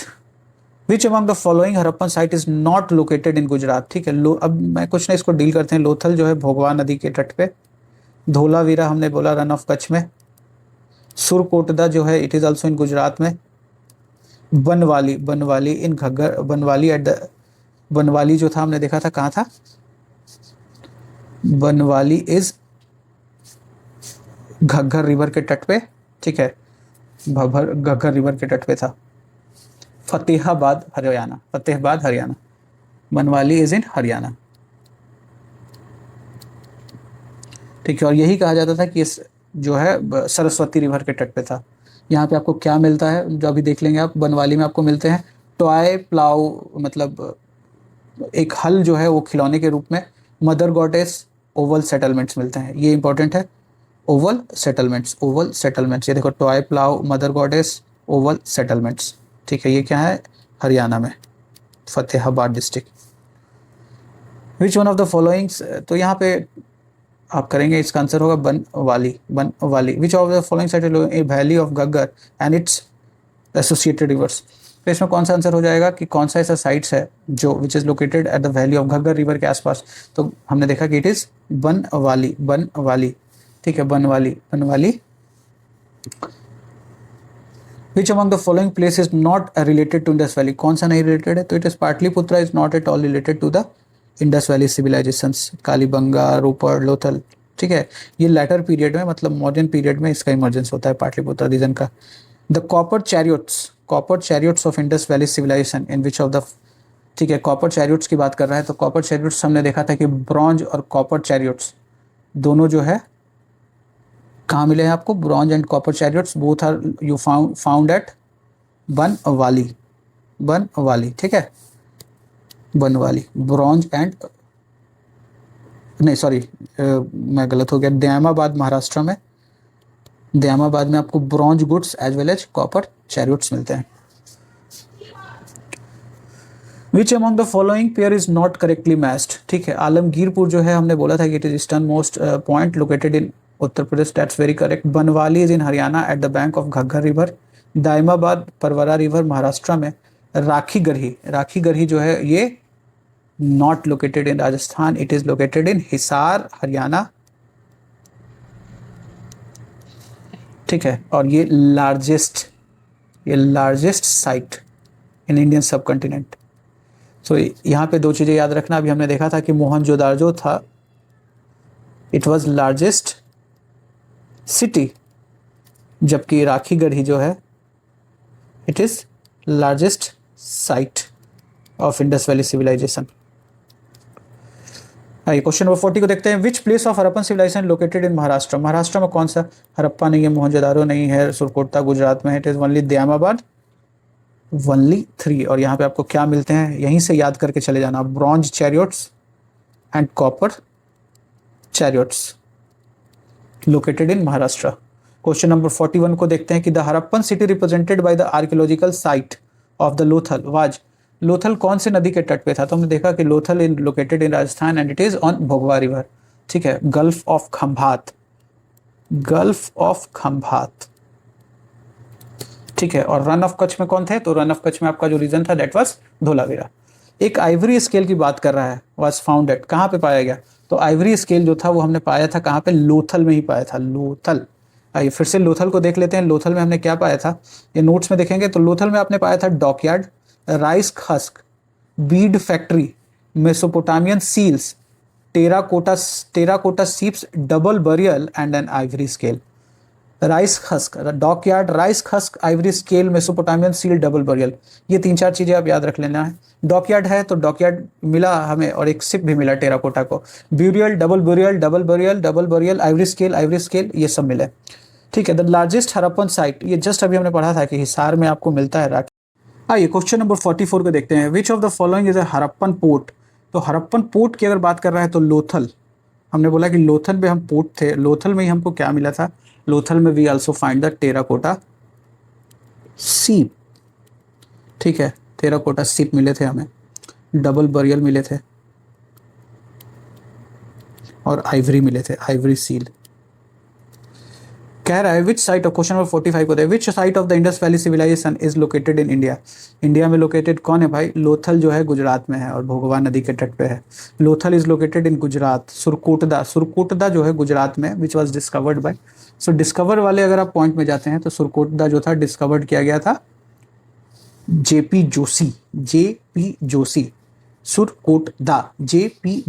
which among the following Harappan site is not located in Gujarat, ठीक है। अब मैं कुछ ना इसको डील करते हैं। लोथल जो है भोगवा नदी के तट पे, धोलावीरा हमने बोला रन ऑफ कच्छ में, सुरकोटदा जो है इट इज ऑल्सो इन गुजरात में, बनवाली इन घग्गर, बनवाली जो था हमने देखा था कहाँ था, बनवाली इज घग्गर रिवर के तट पे, ठीक है, घग्गर रिवर के तट पे था। फतेहाबाद हरियाणा, बनवाली इज इन हरियाणा, ठीक है। और यही कहा जाता था कि इस जो है सरस्वती रिवर के तट पे था। यहाँ पे आपको क्या मिलता है जो अभी देख लेंगे आप, बनवाली में आपको मिलते हैं टॉय प्लाव, मतलब एक हल जो है वो खिलौने के रूप में, मदर गॉडेस, ओवल सेटलमेंट्स मिलते हैं, ये इंपॉर्टेंट है, ओवल सेटलमेंट्स, ये देखो toy plough, mother goddess, oval settlements, ठीक है। ये क्या है, हरियाणा में, Fatehabad district. Which one of the followings, तो यहाँ पे आप करेंगे, इसका आंसर होगा Banawali. Which of the following site a valley of Ghaggar and its associated rivers, तो इसमें कौन सा आंसर हो जाएगा कि कौन सा ऐसा साइट्स है जो विच is located at the valley of Ghaggar river के आसपास, तो हमने देखा कि इट इज बनवाली, ठीक है, Banawali. Which among the following places is not related to Indus Valley, कौन सा नहीं रिलेटेड है, तो it is Pataliputra is not at all related to the Indus valley civilisations, Kalibangan, Ropar, Lothal, ठीक है। ये लेटर पीरियड में, मतलब मॉडर्न पीरियड में इसका इमर्जेंस होता है पाटलिपुत्रा रीजन का। The copper chariots of Indus valley civilization in which of the, ठीक है, कॉपर चैरियट्स की बात कर रहा है, तो कॉपर चैरियट्स हमने देखा था कि ब्रॉन्ज और कॉपर चैरियट्स दोनों जो है कहाँ मिले हैं आपको, bronze and copper chariots both are you found at Banawali, ठीक है, बनवाली, ब्रॉन्ज एंड, नहीं सॉरी मैं गलत हो गया, दयामाबाद महाराष्ट्र में, दयामाबाद में आपको bronze goods as well as copper chariots मिलते हैं। Which among the following pair is not correctly matched, ठीक है। आलमगीरपुर जो है हमने बोला था कि it is eastern most point located in Uttar Pradesh, that's very correct. Banawali is in Haryana at the bank of Ghaggar river. Daimabad Pravara river Maharashtra में। राखी गरही जो है ये not located in Rajasthan, it is located इन हिसार हरियाणा, ठीक है। और ये लार्जेस्ट साइट इन इंडियन सब कंटिनेंट। सो यहाँ पे दो चीज़ें याद रखना। अभी हमने देखा था कि मोहनजोदारो था, इट वॉज लार्जेस्ट सिटी, जबकि राखीगढ़ी जो है it is largest site of Indus valley civilization. आइए क्वेश्चन नंबर 40 को देखते हैं। Which place of Harappan civilization located in Maharashtra? Maharashtra में कौन सा? हरप्पा नहीं है, मोहनजोदारो नहीं है, सुरकोटा गुजरात में है, इट इज ओनली दयामाबाद, ओनली 3। और यहाँ पे आपको क्या मिलते हैं यहीं से याद करके चले जाना, bronze chariots and copper chariots located in Maharashtra. Question number 41 को देखते हैं कि the Harappan city represented by the archaeological site of the Lothal was, Lothal कौन से नदी के तट पे था? तो हमने देखा कि Lothal in located in Rajasthan and it is on Bhogava river, ठीक है, gulf of Khambhat, gulf of Khambhat, ठीक है। और रन ऑफ कच्छ में कौन थे? तो रन ऑफ कच्छ में आपका जो रीजन था दैट वाज धोलावीरा। एक आइवरी स्केल की बात कर रहा है, वाज फाउंड एट, कहाँ पे पाया गया? तो आइवरी स्केल जो था वो हमने पाया था कहाँ पे? लोथल में ही पाया था, लोथल। आइए फिर से लोथल को देख लेते हैं। लोथल में हमने क्या पाया था, ये नोट्स में देखेंगे तो लोथल में आपने पाया था dockyard, rice husk, bead factory, Mesopotamian seals, terracotta ships, double burial and an ivory scale. Rice husk, dockyard, rice husk, ivory scale, Mesopotamian seal, double burial, ये 3-4 चीजें आप याद रख लेना है। डॉकयार्ड है तो डॉकयार्ड मिला हमें और एक सिप भी मिला टेराकोटा को। Burial, double burial, double burial, double burial, Ivory scale, ये सब मिले, ठीक है। द लार्जेस्ट हरप्पन साइट, ये जस्ट अभी हमने पढ़ा था कि हिसार में आपको मिलता है राखी। आइए क्वेश्चन नंबर 44 को देखते हैं। विच of the following is a Harappan port? तो हरप्पन पोर्ट की अगर बात कर रहा है तो लोथल, हमने बोला कि लोथल में हम पोर्ट थे, लोथल में ही हमको क्या मिला था? लोथल में we also find the terracotta ship, ठीक है, टेराकोटा सीप मिले थे हमें, डबल बरियल मिले थे और आइवरी मिले थे, आइवरी सील। कह रहा है which site of, question number 45 को दे, which site of the Indus valley civilisation is located in India? India में लोकेटेड कौन है भाई? लोथल जो है गुजरात में है और भोगवा नदी के तट पे है। Lothal is located in Gujarat. Surkotada जो है गुजरात में, which was discovered by, so discover वाले अगर आप पॉइंट में जाते हैं तो सुरकोटदा जो था डिस्कवर्ड किया गया था जेपी जोशी, सुरकोटदा, जेपी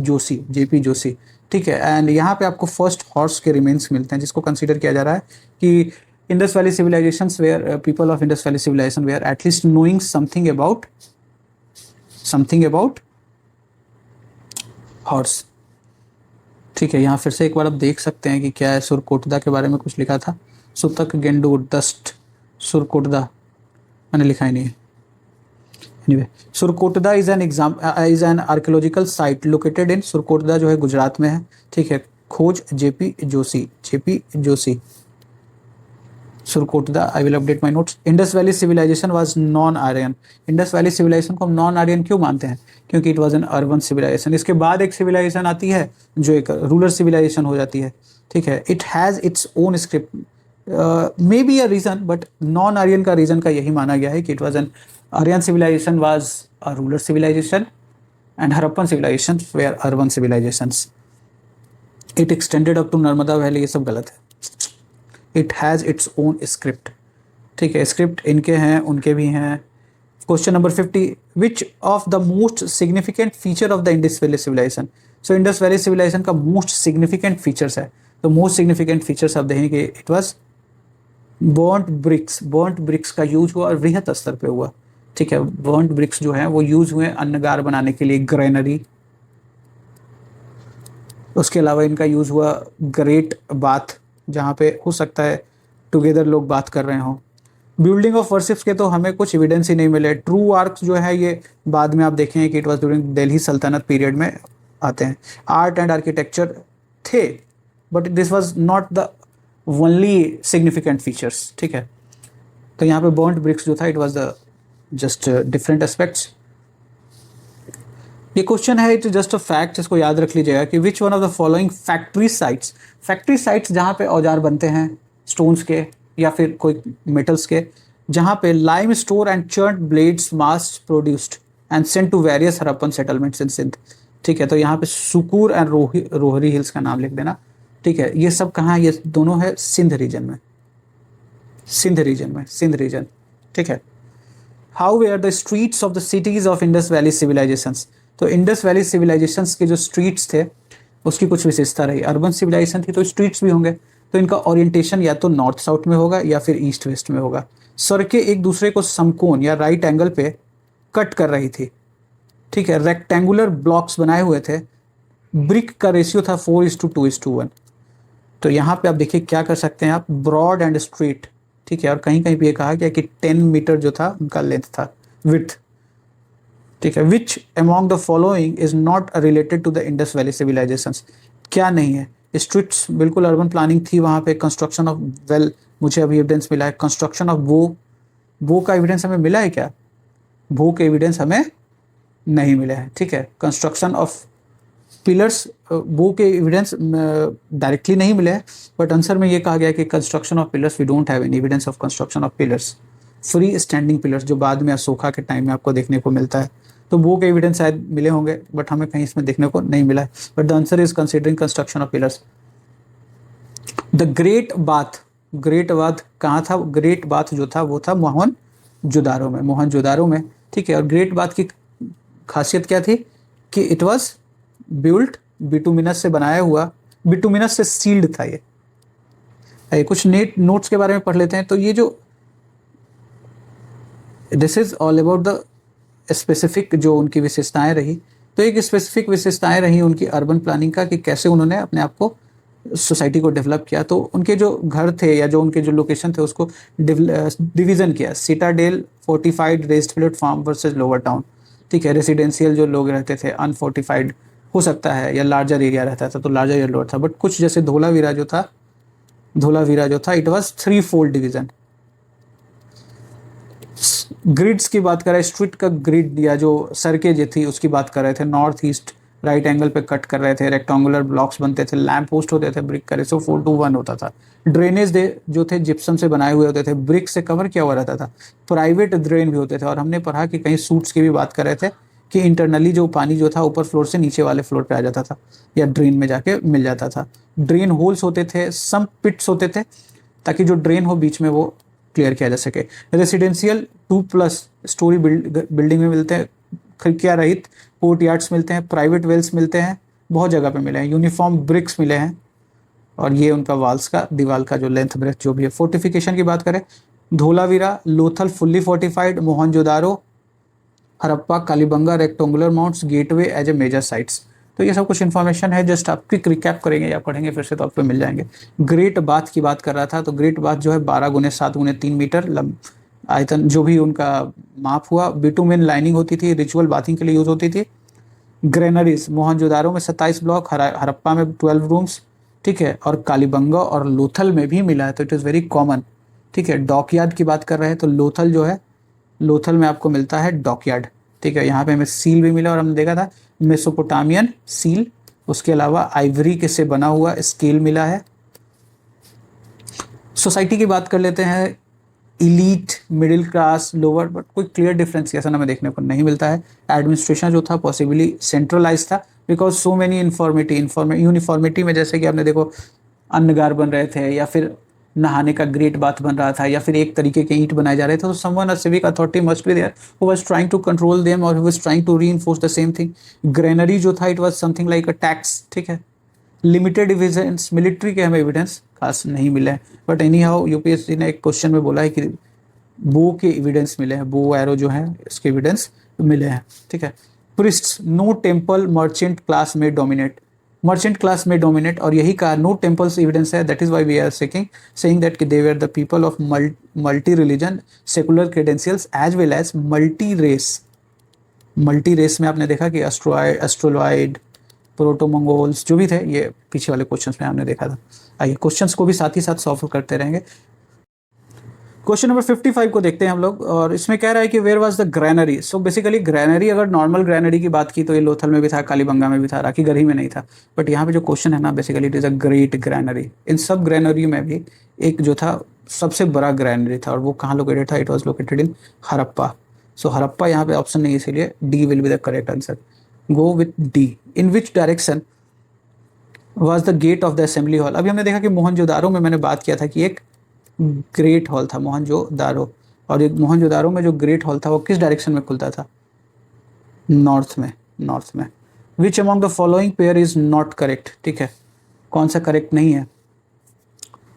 जोशी, ठीक है। एंड यहाँ पे आपको फर्स्ट हॉर्स के रिमेन्स मिलते हैं, जिसको कंसीडर किया जा रहा है कि Indus valley civilizations were people of Indus valley civilization were at least knowing something about horse, ठीक है। यहाँ फिर से एक बार आप देख सकते हैं कि क्या है, सुरकोटदा के बारे में कुछ लिखा था, सुतक गेंडू दस्ट सुरकोटदा, मैंने लिखा ही नहीं है। Anyway, Surkotada is an archaeological site located in, Surkotada जो है गुजरात में है, ठीक है। खोज JP Joshi, Surkotada. I will update my notes. Indus valley civilization was non Aryan. Indus valley civilization को हम नॉन आर्यन क्यों मानते हैं? क्योंकि it was an urban civilization. इसके बाद एक सिविलाइजेशन आती है जो एक रूरल सिविलाइजेशन हो जाती है, ठीक है। It has its own script, may be a reason, but non Aryan का रीजन का यही माना गया है कि it was an Aryan civilization was a rural civilization and Harappan civilizations were urban civilizations. It extended up to Narmada Valley, ये सब गलत है। It has its own script, ठीक है, स्क्रिप्ट इनके हैं उनके भी हैं। Question number 50, which of the most significant feature of the Indus Valley civilization? So Indus Valley civilization का most significant features है, तो most significant features आप देखेंगे कि it was burnt bricks का यूज हुआ और वृहत स्तर पे हुआ, ठीक है। बर्न्ड ब्रिक्स जो है वो यूज हुए अन्नगार बनाने के लिए, ग्रेनरी। उसके अलावा इनका यूज हुआ ग्रेट बाथ, जहाँ पे हो सकता है टुगेदर लोग बात कर रहे हो। बिल्डिंग ऑफ वर्शिप्स के तो हमें कुछ एविडेंस ही नहीं मिले। ट्रू आर्क्स जो है ये बाद में आप देखेंगे कि इट वॉज ड्यूरिंग दिल्ली सल्तनत पीरियड में आते हैं। आर्ट एंड आर्किटेक्चर थे but this was not the only significant features, ठीक है। तो यहाँ पे बर्न्ड ब्रिक्स जो था it was the just different aspects. ये क्वेश्चन है, इट जस्ट अ फैक्ट, इसको याद रख लीजिएगा कि विच one of the following factory sites जहाँ पे औजार बनते हैं स्टोन्स के या फिर कोई मेटल्स के, जहाँ पे limestone and chert blades mass produced and sent to various Harappan settlements in Sindh, ठीक है। तो यहाँ पे सुकूर एंड रोहरी हिल्स का नाम लिख देना, ठीक है। ये सब कहाँ, ये दोनों है सिंध रीजन में, सिंध रीजन, ठीक है। How were the streets of the cities of Indus valley civilizations. तो इंडस वैली सिविलाइजेशंस के जो स्ट्रीट्स थे उसकी कुछ विशेषता रही। अर्बन सिविलाइजेशन थी तो स्ट्रीट्स भी होंगे, तो इनका ओरिएंटेशन या तो नॉर्थ साउथ में होगा या फिर ईस्ट वेस्ट में होगा। सड़कें एक दूसरे को समकोण या राइट एंगल पे कट कर रही थी, ठीक है। रेक्टेंगुलर ब्लॉक्स बनाए हुए थे। ब्रिक का रेशियो था 4:2:1। तो यहाँ पे आप देखिए क्या कर सकते हैं आप, ब्रॉड एंड स्ट्रेट, ठीक है। और कहीं कहीं पे ये कहा गया कि 10 मीटर जो था उनका लेंथ था, विड्थ, ठीक है। Which among the following is not related to the Indus valley civilizations. क्या नहीं है, स्ट्रीट्स बिल्कुल अर्बन प्लानिंग थी वहाँ पे। कंस्ट्रक्शन ऑफ वेल, मुझे अभी एविडेंस मिला है। कंस्ट्रक्शन ऑफ बो का एविडेंस हमें मिला है क्या? बो के एविडेंस हमें नहीं मिला है, ठीक है। कंस्ट्रक्शन ऑफ पिलर्स, बो के एविडेंस डायरेक्टली नहीं मिले हैं, बट आंसर में ये कहा गया कि construction of pillars we don't have any evidence of construction of pillars. Free standing pillars जो बाद में अशोका के टाइम में आपको देखने को मिलता है, तो बो के एविडेंस शायद मिले होंगे बट हमें कहीं इसमें देखने को नहीं मिला है। But the answer is considering construction of pillars. The great bath, great bath कहाँ था? ग्रेट बाथ जो था वो था मोहनजोदारो में, मोहनजोदारो में, ठीक है। और ग्रेट बाथ की खासियत क्या थी कि इट वॉज बिल्ट बिटुमिनस से बनाया हुआ, बिटुमिनस से सील्ड था ये। कुछ नोट्स के बारे में पढ़ लेते हैं। तो ये जो this is all about the specific जो उनकी विशेषताएं रही। तो एक स्पेसिफिक विशेषताएं रही उनकी अर्बन प्लानिंग का कि कैसे उन्होंने अपने आप को, सोसाइटी को डेवलप किया। तो उनके जो घर थे या जो उनके जो लोकेशन थे उसको डिवीजन किया। Citadel, fortified, raised platform versus lower town, ठीक है। रेसिडेंशियल जो लोग रहते थे, अनफोर्टिफाइड हो सकता है या लार्जर एरिया रहता था तो लार्जर या लोअर था। बट कुछ जैसे धोलावीरा जो था it was 3 fold division. Grids की बात करें, स्ट्रीट का ग्रिड या जो सड़कें जो थी उसकी बात कर रहे थे, नॉर्थ ईस्ट राइट एंगल पे कट कर रहे थे। रेक्टेंगुलर ब्लॉक्स बनते थे, लैंप पोस्ट होते थे, ब्रिक का रेशो 4:1 होता था। ड्रेनेज जो थे जिप्सम से बनाए हुए होते थे, ब्रिक से कवर किया हुआ रहता था। प्राइवेट ड्रेन भी होते थे। और हमने पढ़ा कि कहीं सूट्स की भी बात कर रहे थे कि इंटरनली जो पानी जो था ऊपर फ्लोर से नीचे वाले फ्लोर पे आ जाता था या ड्रेन में जाके मिल जाता था। ड्रेन होल्स होते थे, सम पिट्स होते थे ताकि जो ड्रेन हो बीच में वो क्लियर किया जा सके। रेसिडेंशियल 2+ स्टोरी बिल्डिंग में मिलते हैं, खिड़कियाँ रहित कोर्ट यार्ड्स मिलते हैं, प्राइवेट वेल्स मिलते हैं, बहुत जगह पे मिले हैं। यूनिफॉर्म ब्रिक्स मिले हैं और ये उनका वाल्स का दीवार का जो लेंथ ब्रेथ जो भी है। फोर्टिफिकेशन की बात करें, Dholavira, Lothal fully fortified, Mohenjodaro, Harappa, Kalibangan, rectangular mounds, gateway as a major sites. तो ये सब कुछ इन्फॉर्मेशन है, जस्ट आप क्विक रिकैप करेंगे या पढ़ेंगे फिर से तो आपको मिल जाएंगे। ग्रेट बाथ की बात कर रहा था, तो ग्रेट बाथ जो है 12x7x3 मीटर आयतन जो भी उनका माप हुआ। बिटुमेन लाइनिंग होती थी, रिचुअल बाथिंग के लिए यूज होती थी। ग्रेनरीज, मोहनजोदारो में 27 ब्लॉक, हरप्पा में 12 रूम्स, ठीक है। और कालीबंगा और लोथल में भी मिला है, तो इट इज़ वेरी कॉमन, ठीक है। डॉकयार्ड की बात कर रहे हैं तो लोथल जो है, लोथल में आपको मिलता है डॉकयार्ड, ठीक है। यहाँ पे हमें सील भी मिला और हमने देखा था मेसोपोटामियन सील। उसके अलावा आइवरी के से बना हुआ स्केल मिला है। सोसाइटी की बात कर लेते हैं, elite, middle class, lower, but कोई क्लियर डिफ्रेंसिएशन हमें देखने को नहीं मिलता है। एडमिनिस्ट्रेशन जो था पॉसिबली सेंट्रलाइज था बिकॉज सो मेनी यूनिफॉर्मिटी में, जैसे कि आपने देखो अन्नगार बन रहे थे या फिर नहाने का ग्रेट बाथ बन रहा था या फिर एक तरीके के ईंट बनाए जा रहे थे, तो someone a civic authority must be there who was trying to control them और who was trying to reinforce the same thing. Granary जो था it was something like a tax, ठीक है। लिमिटेड एविडेंस, मिलिट्री के हमें evidence खास नहीं मिले हैं, बट एनी हाउ यूपीएससी ने एक क्वेश्चन में बोला है कि बो के एविडेंस मिले हैं, बो एरो जो है इसके एविडेंस मिले हैं, ठीक है। Priests, no temple merchant class में डोमिनेट, मर्चेंट क्लास में डोमिनेट, और यही कहा नो टेम्पल्स एविडेंस है। That is why we are saying that they were the people of multi religion, secular credentials as well as multi race. Multi race में आपने देखा कि एस्ट्रोलॉइड, प्रोटोमंगोल्स जो भी थे, ये पीछे वाले क्वेश्चंस में हमने देखा था। आइए क्वेश्चंस को भी साथ ही साथ सॉल्व करते रहेंगे। क्वेश्चन नंबर 55 को देखते हैं हम लोग, और इसमें कह रहा है कि where was the granary. So basically granary, अगर नॉर्मल ग्रैनरी की बात की तो ये लोथल में भी था, कालीबंगा में भी था, राखीगढ़ी में नहीं था। बट यहाँ पे जो क्वेश्चन है ना, basically it is a great granary. इन सब ग्रैनरी में भी एक जो था सबसे बड़ा ग्रैनरी था, और वो कहाँ लोकेटेड था? It was located in Harappa. So Harappa यहाँ पे ऑप्शन नहीं है, इसीलिए D will be the correct answer. Go with D. In which direction was the gate of the assembly hall. अभी हमने देखा कि मोहनजोदारो में मैंने बात किया था कि एक ग्रेट हॉल था मोहनजोदारो, और एक मोहनजोदारो में जो ग्रेट हॉल था वो किस डायरेक्शन में खुलता था? नॉर्थ में, नॉर्थ में। विच among the following pair is not correct, ठीक है, कौन सा करेक्ट नहीं है?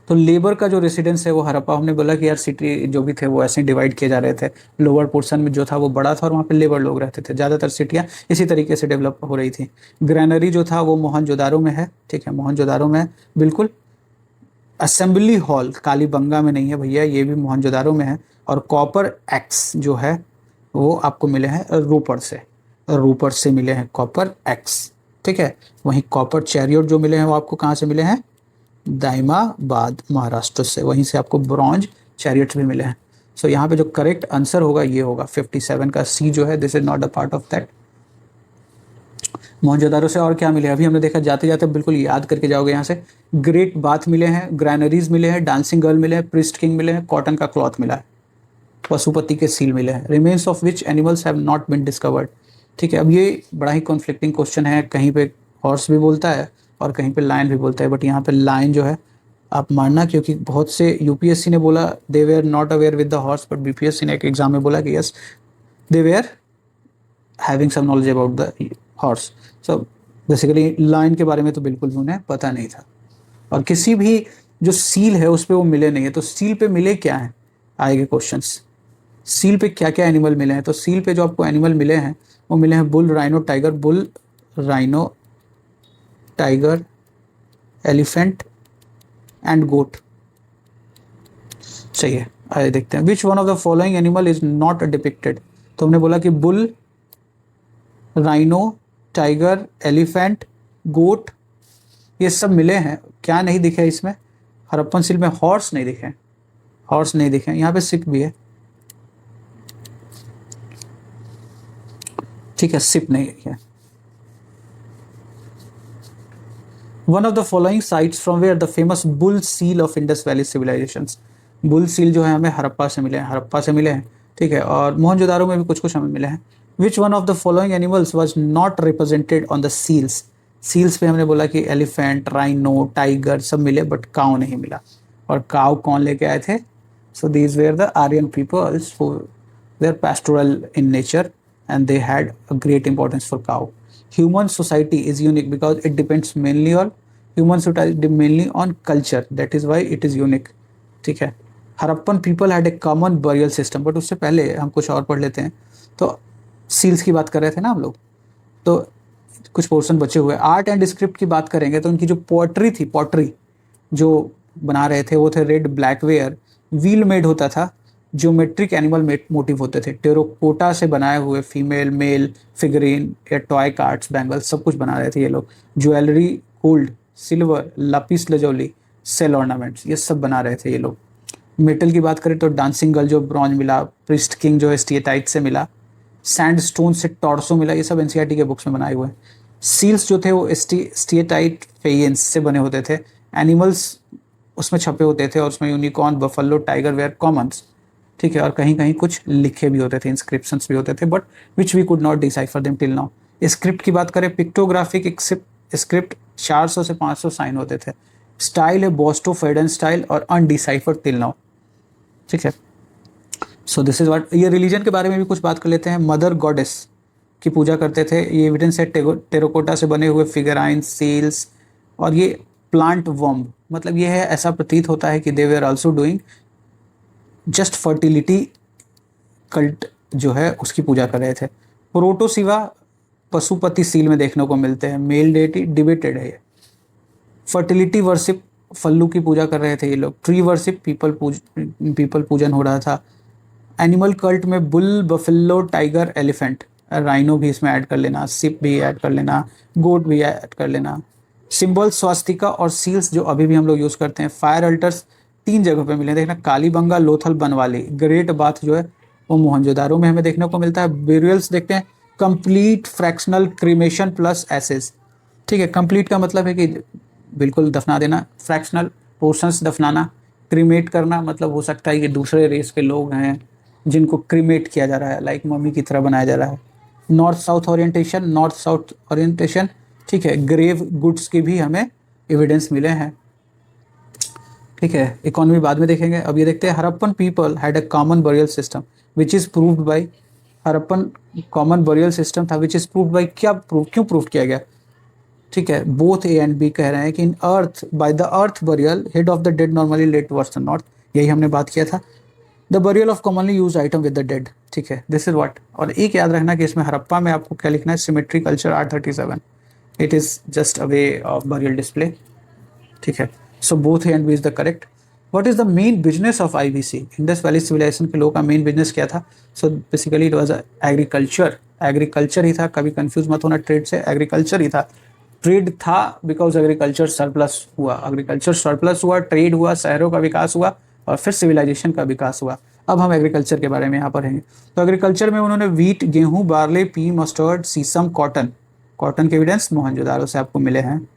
तो लेबर का जो रेसिडेंस है वो हड़प्पा, हमने बोला कि यार सिटी जो भी थे वो ऐसे डिवाइड किए जा रहे थे, लोअर पोर्शन में जो था वो बड़ा था और वहाँ पे लेबर लोग रहते थे, ज़्यादातर सिटियाँ इसी तरीके से डेवलप हो रही थी। ग्रैनरी जो था वो मोहनजोदारो में है, ठीक है, मोहनजोदारो में बिल्कुल। असेंबली हॉल कालीबंगा में नहीं है भैया, ये भी मोहनजोदारो में है। और कॉपर एक्स जो है वो आपको मिले हैं रोपड़ से, रोपड़ से मिले हैं कॉपर एक्स, ठीक है। वहीं कॉपर चैरियट जो मिले हैं वो आपको कहाँ से मिले हैं? दाइमाबाद महाराष्ट्र से, वहीं से आपको ब्रॉन्ज चैरियट्स भी मिले हैं। सो यहाँ पे जो करेक्ट आंसर होगा ये होगा 57 का सी जो है, this is not a part of that. Mohenjodaro से और क्या मिले? अभी हमने देखा, जाते जाते बिल्कुल याद करके जाओगे यहाँ से। ग्रेट बाथ मिले हैं, ग्रैनरीज मिले हैं, डांसिंग गर्ल मिले हैं, प्रिस्ट किंग मिले हैं, कॉटन का क्लॉथ मिला है, पशुपति के सील मिले हैं। Remains of which animals have not been discovered, ठीक है। अब ये बड़ा ही कॉन्फ्लिक्टिंग क्वेश्चन है, कहीं पे हॉर्स भी बोलता है और कहीं पे लायन भी बोलता है, बट यहाँ पे लायन जो है आप मानना, क्योंकि बहुत से यूपीएससी ने बोला they were not aware with the horse, but BPSC ने एक एग्जाम में बोला कि yes they were having some knowledge about the horse. So basically lion के बारे में तो बिल्कुल भी उन्हें पता नहीं था, और किसी भी जो सील है उस पर वो मिले नहीं है। तो सील पे मिले क्या है, आएंगे क्वेश्चंस। सील पे क्या क्या एनिमल मिले हैं? तो सील पे जो आपको एनिमल मिले हैं वो मिले हैं bull rhino tiger, bull rhino tiger elephant and goat. चाहिए, आइए देखते हैं। Which one of the following animal is not depicted? तो हमने बोला कि bull, rhino, tiger, elephant, goat, ये सब मिले हैं। क्या नहीं दिखे इसमें? हड़प्पन सील में हॉर्स नहीं दिखे, हॉर्स नहीं दिखे। यहाँ पे सिप भी है, ठीक है, सिप नहीं है। One of the following sites from where the famous bull seal of Indus valley civilizations. Bull seal जो है हमें हड़प्पा से मिले हैं, हड़प्पा से मिले हैं, ठीक है। और मोहनजोदारो में भी कुछ कुछ हमें मिले हैं। Which one of the following animals was not represented on the seals? Seals पे हमने बोला कि एलिफेंट, राइनो, टाइगर सब मिले, बट काउ नहीं मिला। और काउ कौन लेके आए थे? So these were the Aryan peoples who were pastoral in nature and they had a great importance for cow. Human society is unique because it depends mainly on culture, that is why it is unique, ठीक है। Harappan people had a common burial system, but उससे पहले हम कुछ और पढ़ लेते हैं। तो सील्स की बात कर रहे थे ना हम लोग, तो कुछ पोर्शन बचे हुए। आर्ट एंड स्क्रिप्ट की बात करेंगे तो उनकी जो पोएट्री थी, पोएट्री जो बना रहे थे वो थे red black ware, wheel made होता था, ज्योमेट्रिक एनिमल मोटिव होते थे, टेराकोटा से बनाए हुए फीमेल मेल फिगरीन या टॉय कार्ड्स, बैंगल्स सब कुछ बना रहे थे ये लोग। Jewellery, gold, silver, lapis lazuli, shell ornaments, ये सब बना रहे थे ये लोग। मेटल की बात करें तो डांसिंग गर्ल जो ब्रॉन्ज मिला, प्रिस्ट किंग जो स्टीएटाइट से मिला, सैंडस्टोन से टॉर्सो मिला, ये सब एनसीईआरटी के बुक्स में बनाए हुए हैं। सील्स जो थे वो स्टीएटाइट फेयंस से बने होते थे। एनिमल्स उसमें छपे होते थे और उसमें unicorn, buffalo, tiger were commons, ठीक है। और कहीं कहीं कुछ लिखे भी होते थे, इंस्क्रिप्शंस भी होते थे, but which we could not decipher them till now. Script की बात करें, पिक्टोग्राफिक स्क्रिप्ट 400 से 500 साइन होते थे। स्टाइल है बोस्टो फेडन स्टाइल और अनडिसाइफर्ड टिल नाउ, ठीक है। सो दिस इज व्हाट। ये रिलीजन के बारे में भी कुछ बात कर लेते हैं। मदर गॉडेस की पूजा करते थे, ये एविडेंस है टेराकोटा से बने हुए फिगराइन, सील्स, और ये प्लांट वर्म, मतलब ये है, ऐसा प्रतीत होता है कि they were also doing just fertility cult जो है उसकी पूजा कर रहे थे। प्रोटोसिवा पशुपति सील में देखने को मिलते हैं, मेल डेटी डिबेटेड है ये। फर्टिलिटी वर्शिप, फल्लू की पूजा कर रहे थे ये लोग। ट्री वर्शिप, पीपल पूजन हो रहा था। एनिमल कल्ट में bull, buffalo, tiger, elephant, rhino भी इसमें ऐड कर लेना, सिप भी ऐड कर लेना, गोट भी ऐड कर लेना। सिंबल स्वास्तिका और सील्स जो अभी भी हम लोग यूज करते हैं। फायर अल्टर्स 3 जगह पे मिले, देखना, कालीबंगा, लोथल, बनवाली। ग्रेट बाथ जो है वो मोहनजोदारो में हमें देखने को मिलता है। बेरियल्स देखते हैं, complete fractional cremation plus ashes, ठीक है। कंप्लीट का मतलब है कि बिल्कुल दफना देना, फ्रैक्शनल पोर्शंस दफनाना, क्रीमेट करना मतलब हो सकता है कि दूसरे रेस के लोग हैं जिनको क्रीमेट किया जा रहा है, लाइक मम्मी की तरह बनाया जा रहा है। नॉर्थ साउथ ओरिएंटेशन, ठीक है। ग्रेव गुड्स के भी हमें एविडेंस मिले हैं। ठीक है, इकोनॉमी बाद में देखेंगे। अब ये देखते हैं, Harappan people had a common burial system which is proved bye, Harappan common burial system था विच इज प्रूव्ड बाय, क्यों प्रूव किया गया? ठीक है, बोथ ए एंड बी कह रहे हैं कि in earth by the earth burial head of the dead normally laid towards the north, यही हमने बात किया था। The burial of commonly use item with the dead, ठीक है, दिस इज व्हाट। और एक याद रखना कि इसमें हरप्पा में आपको क्या लिखना है, cemetery culture R37, it is just a way of burial display, ठीक है। So both A and B is the correct. What is the main business of IBC? Indus valley civilisation के लोगों का मेन बिजनेस क्या था? So basically it was agriculture, agriculture ही था, कभी कंफ्यूज मत होना ट्रेड से, एग्रीकल्चर ही था। ट्रेड था बिकॉज एग्रीकल्चर सरप्लस हुआ, एग्रीकल्चर सरप्लस हुआ, ट्रेड हुआ, शहरों का विकास हुआ और फिर सिविलाइजेशन का विकास हुआ। अब हम एग्रीकल्चर के बारे में यहाँ पर हैं। तो एग्रीकल्चर में उन्होंने वीट, गेहूं, बार्ले, पी, मस्टर्ड, सीसम, कॉटन, कॉटन के एविडेंस मोहनजोदारो से आपको मिले हैं।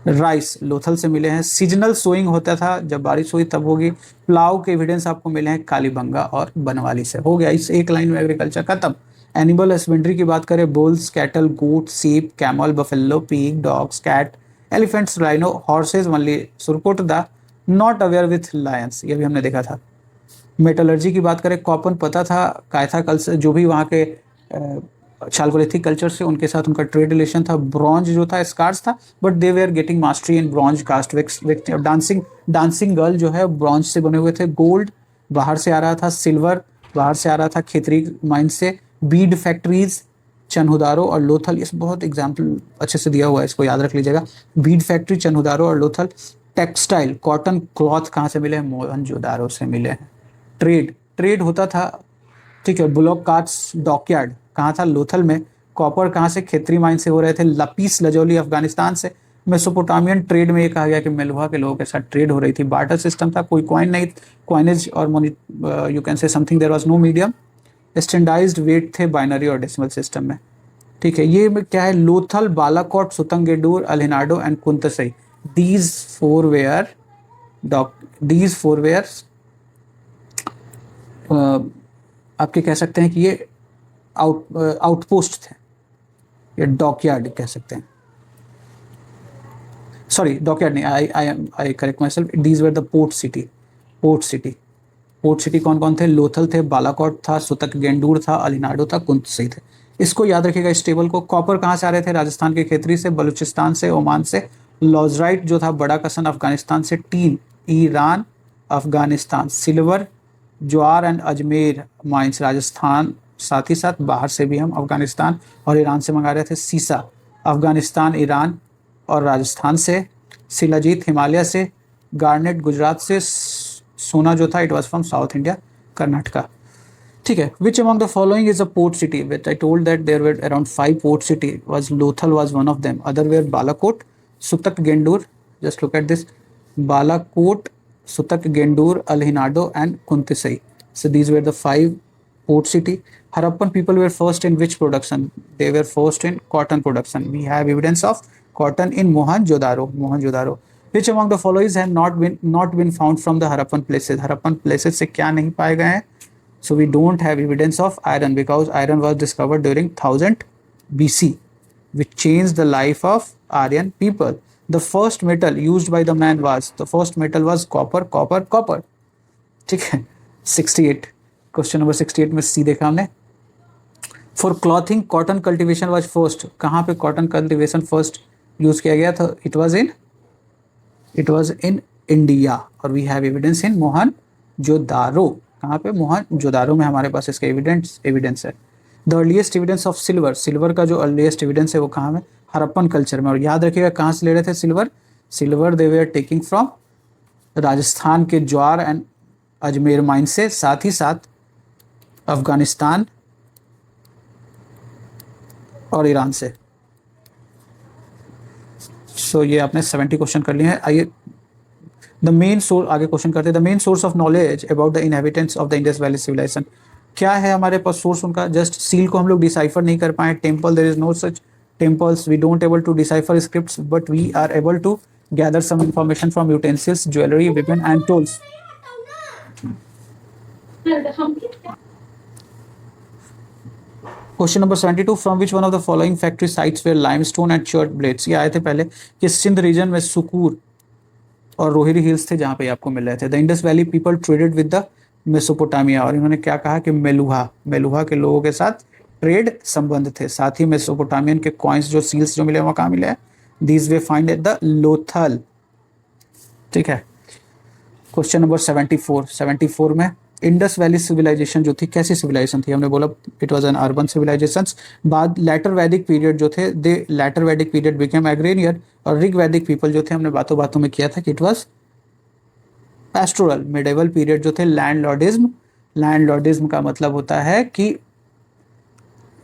राइस लोथल से मिले हैं। सीजनल सोइंग होता था, जब बारिश हुई तब होगी। प्लाव के एविडेंस आपको मिले हैं कालीबंगा और बनवाली से। हो गया इस एक लाइन में एग्रीकल्चर खत्म। एनिमल हस्बेंड्री की बात करें, bulls, cattle, goat, sheep, camel, buffalo, pig, dogs, cat, elephants, rhino, horses only Surkot the not aware with lions, ये भी हमने देखा था। मेटलर्जी की बात करें, कॉपन पता था, कायथा कल्चर जो भी वहाँ के चालकोलिथिक कल्चर से उनके साथ उनका ट्रेड रिलेशन था। ब्रॉन्ज जो था स्कार्स था, but they were getting mastery in bronze cast dancing, dancing girl जो है ब्रॉन्ज से बने हुए थे। गोल्ड बाहर से आ रहा था, सिल्वर बाहर से आ रहा था खेतरी माइन से। बीड फैक्ट्रीज चनहुदारो और लोथल, इस बहुत एग्जाम्पल अच्छे से दिया हुआ है, इसको याद रख लीजिएगा। बीड फैक्ट्री चनहुदारो और लोथल। टेक्सटाइल कॉटन क्लॉथ कहाँ से मिले हैं? मोहनजोदारो से मिले हैं। ट्रेड, ट्रेड होता था, ठीक है। ब्लॉक कार्ट्स, डॉकयार्ड कहाँ था? लोथल में। कॉपर कहाँ से? खेतरी माइन से हो रहे थे। लपीस लजौली अफगानिस्तान से। मेसोपोटामियन ट्रेड में ये कहा गया कि मेलुहा के लोगों के साथ ट्रेड हो रही थी। बार्टर सिस्टम था, कोई कॉइन नहीं, कॉइनेज और you can say something, there was no medium. Standardised weight थे बाइनरी और डेसिमल सिस्टम में, ठीक है। ये क्या है? लोथल, बालाकोट, सुतंगेडूर, अल्हिनाडो and Kuntasi, these four were आपके कह सकते हैं कि ये आउटपोस्ट थे, ये डॉकयार्ड कह सकते हैं। सॉरी, डॉकयार्ड नहीं, आई correct my self, these were the port city. Port city, port city कौन कौन थे? लोथल थे, बालाकोट था, सुतक गेंडूर था, अलिनाडो था, कुंतसई थे। इसको याद रखिएगा इस टेबल को। कॉपर कहाँ से आ रहे थे? राजस्थान के खेतरी से, बलूचिस्तान से, ओमान से। लॉजराइट जो था बड़ा कसन अफगानिस्तान से। Tin Iran, Afghanistan. Silver jowar and Ajmer mines Rajasthan, साथ ही साथ बाहर से भी हम अफगानिस्तान और ईरान से मंगा रहे थे। सीसा अफगानिस्तान, ईरान और राजस्थान से। शिलाजीत हिमालय से। गार्नेट गुजरात से। सोना जो था it was from South India, Karnataka, ठीक है। Which among the following is a port city? Which I told that there were around 5 port city, was Lothal was one of them, other were Balakot, Sutkagendor, just look at this, Balakot, Sutkagendor, अल्हिनाडो and Kuntasi. So these were the 5 port city. Harappan people were first in which production? They were first in cotton production. We have evidence of cotton in Mohenjo-daro. Mohenjo-daro. Which among the following have not been found from the Harappan places? Harappan places से क्या नहीं पाए गए हैं? So we don't have evidence of iron because iron was discovered during 1000 BC, which changed the life of Aryan people. The first metal used by the man was, the first metal was copper, copper, copper. ठीक है. 68, question number 68 में सी देखा हमने. For clothing cotton cultivation was first. कहाँ पे cotton cultivation first use किया गया था? इट वाज इन इंडिया और we have evidence in Mohenjodaro. कहाँ पे? मोहनजोदारो में हमारे पास इसका एविडेंस है. The earliest evidence of silver, silver का जो अर्लीस्ट एविडेंस है वो कहाँ में? हरप्पन कल्चर में. और याद रखिएगा कहाँ से ले रहे थे silver they were taking from Rajasthan के ज्वार एंड अजमेर माइन से, साथ ही साथ अफगानिस्तान और ईरान से. सो ये आपने 70 क्वेश्चन कर लिए हैं. आइए द मेन सोर्स, आगे क्वेश्चन करते हैं. The main source of knowledge about the inhabitants of the Indus valley civilization. क्या है हमारे पास सोर्स उनका? जस्ट सील को हम लोग डिसाइफर नहीं कर पाए. Temple, there is no such temples. We don't able to decipher scripts but we are able to gather some information from utensils, jewellery, weapon and tools. Question number 72, from which one of the following factory sites where limestone and chert blades. ये आए थे पहले कि Sindh reason में सुकूर और रोहिरी hills थे जहाँ पे आपको मिल रहे थे। The Indus valley people traded with the Mesopotamia, और इन्होंने क्या कहा कि मेलुहा मेलुहा के लोगों के साथ ट्रेड संबंध थे। साथ ही मेसोपोटामियन के कॉइन्स जो सील्स जो मिले वहाँ कहाँ मिले हैं, these way find at the Lothal. ठीक है, क्वेश्चन नंबर 74 में इंडस वैली सिविलाइजेशन जो थी कैसी सिविलाइजेशन थी, हमने बोला it was an urban civilization. बाद लेटर वैदिक पीरियड जो थे, they later Vedic period became agrarian, और ऋग वैदिक पीपल जो थे हमने बातों बातों में किया था कि it was pastoral. Medieval period जो थे लैंडलॉर्डिज्म, लैंडलॉर्डिज्म का मतलब होता है कि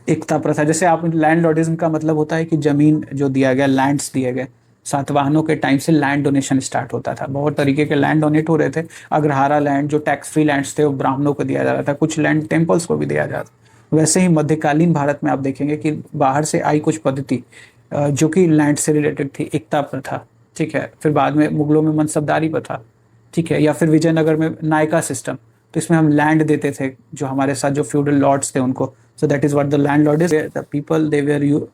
एकता प्रथा। जैसे आप लैंडलॉर्डिज्म का मतलब होता है कि जमीन जो दिया गया, लैंड्स दिए गए। सातवाहनों के टाइम से लैंड डोनेशन स्टार्ट होता था, बहुत तरीके के लैंड डोनेट हो रहे थे। अग्रहारा लैंड जो टैक्स फ्री लैंड्स थे वो ब्राह्मणों को दिया जा रहा था, कुछ लैंड टेम्पल्स को भी दिया जा रहा था। वैसे ही मध्यकालीन भारत में आप देखेंगे कि बाहर से आई कुछ पद्धति जो कि लैंड से रिलेटेड थी, एकता प्रथा। ठीक है, फिर बाद में मुगलों में मनसबदारी प्रथा। ठीक है, या फिर विजयनगर में नायका सिस्टम, तो इसमें हम लैंड देते थे जो हमारे साथ जो फ्यूडल लॉर्ड्स थे उनको। So that is what the landlord is. The people they were you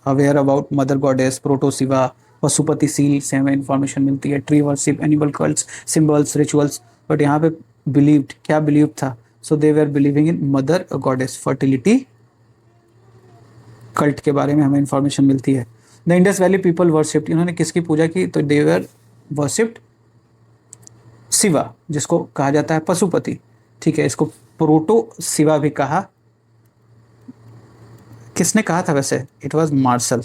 aware about mother goddess, proto Shiva, Pashupati seal से हमें इंफॉर्मेशन मिलती है, tree worship, animal cults, symbols, rituals. But यहाँ पे बिलीव्ड, क्या बिलीव था, so they were believing in mother goddess, fertility cult के बारे में हमें इंफॉर्मेशन मिलती है। The Indus valley people worshipped, इन्होंने किसकी पूजा की, तो दे वेर वर्शिप्ड शिवा, जिसको कहा जाता है पशुपति। ठीक है, इसको प्रोटो शिवा भी कहा। किसने कहा था वैसे, इट वाज मार्शल।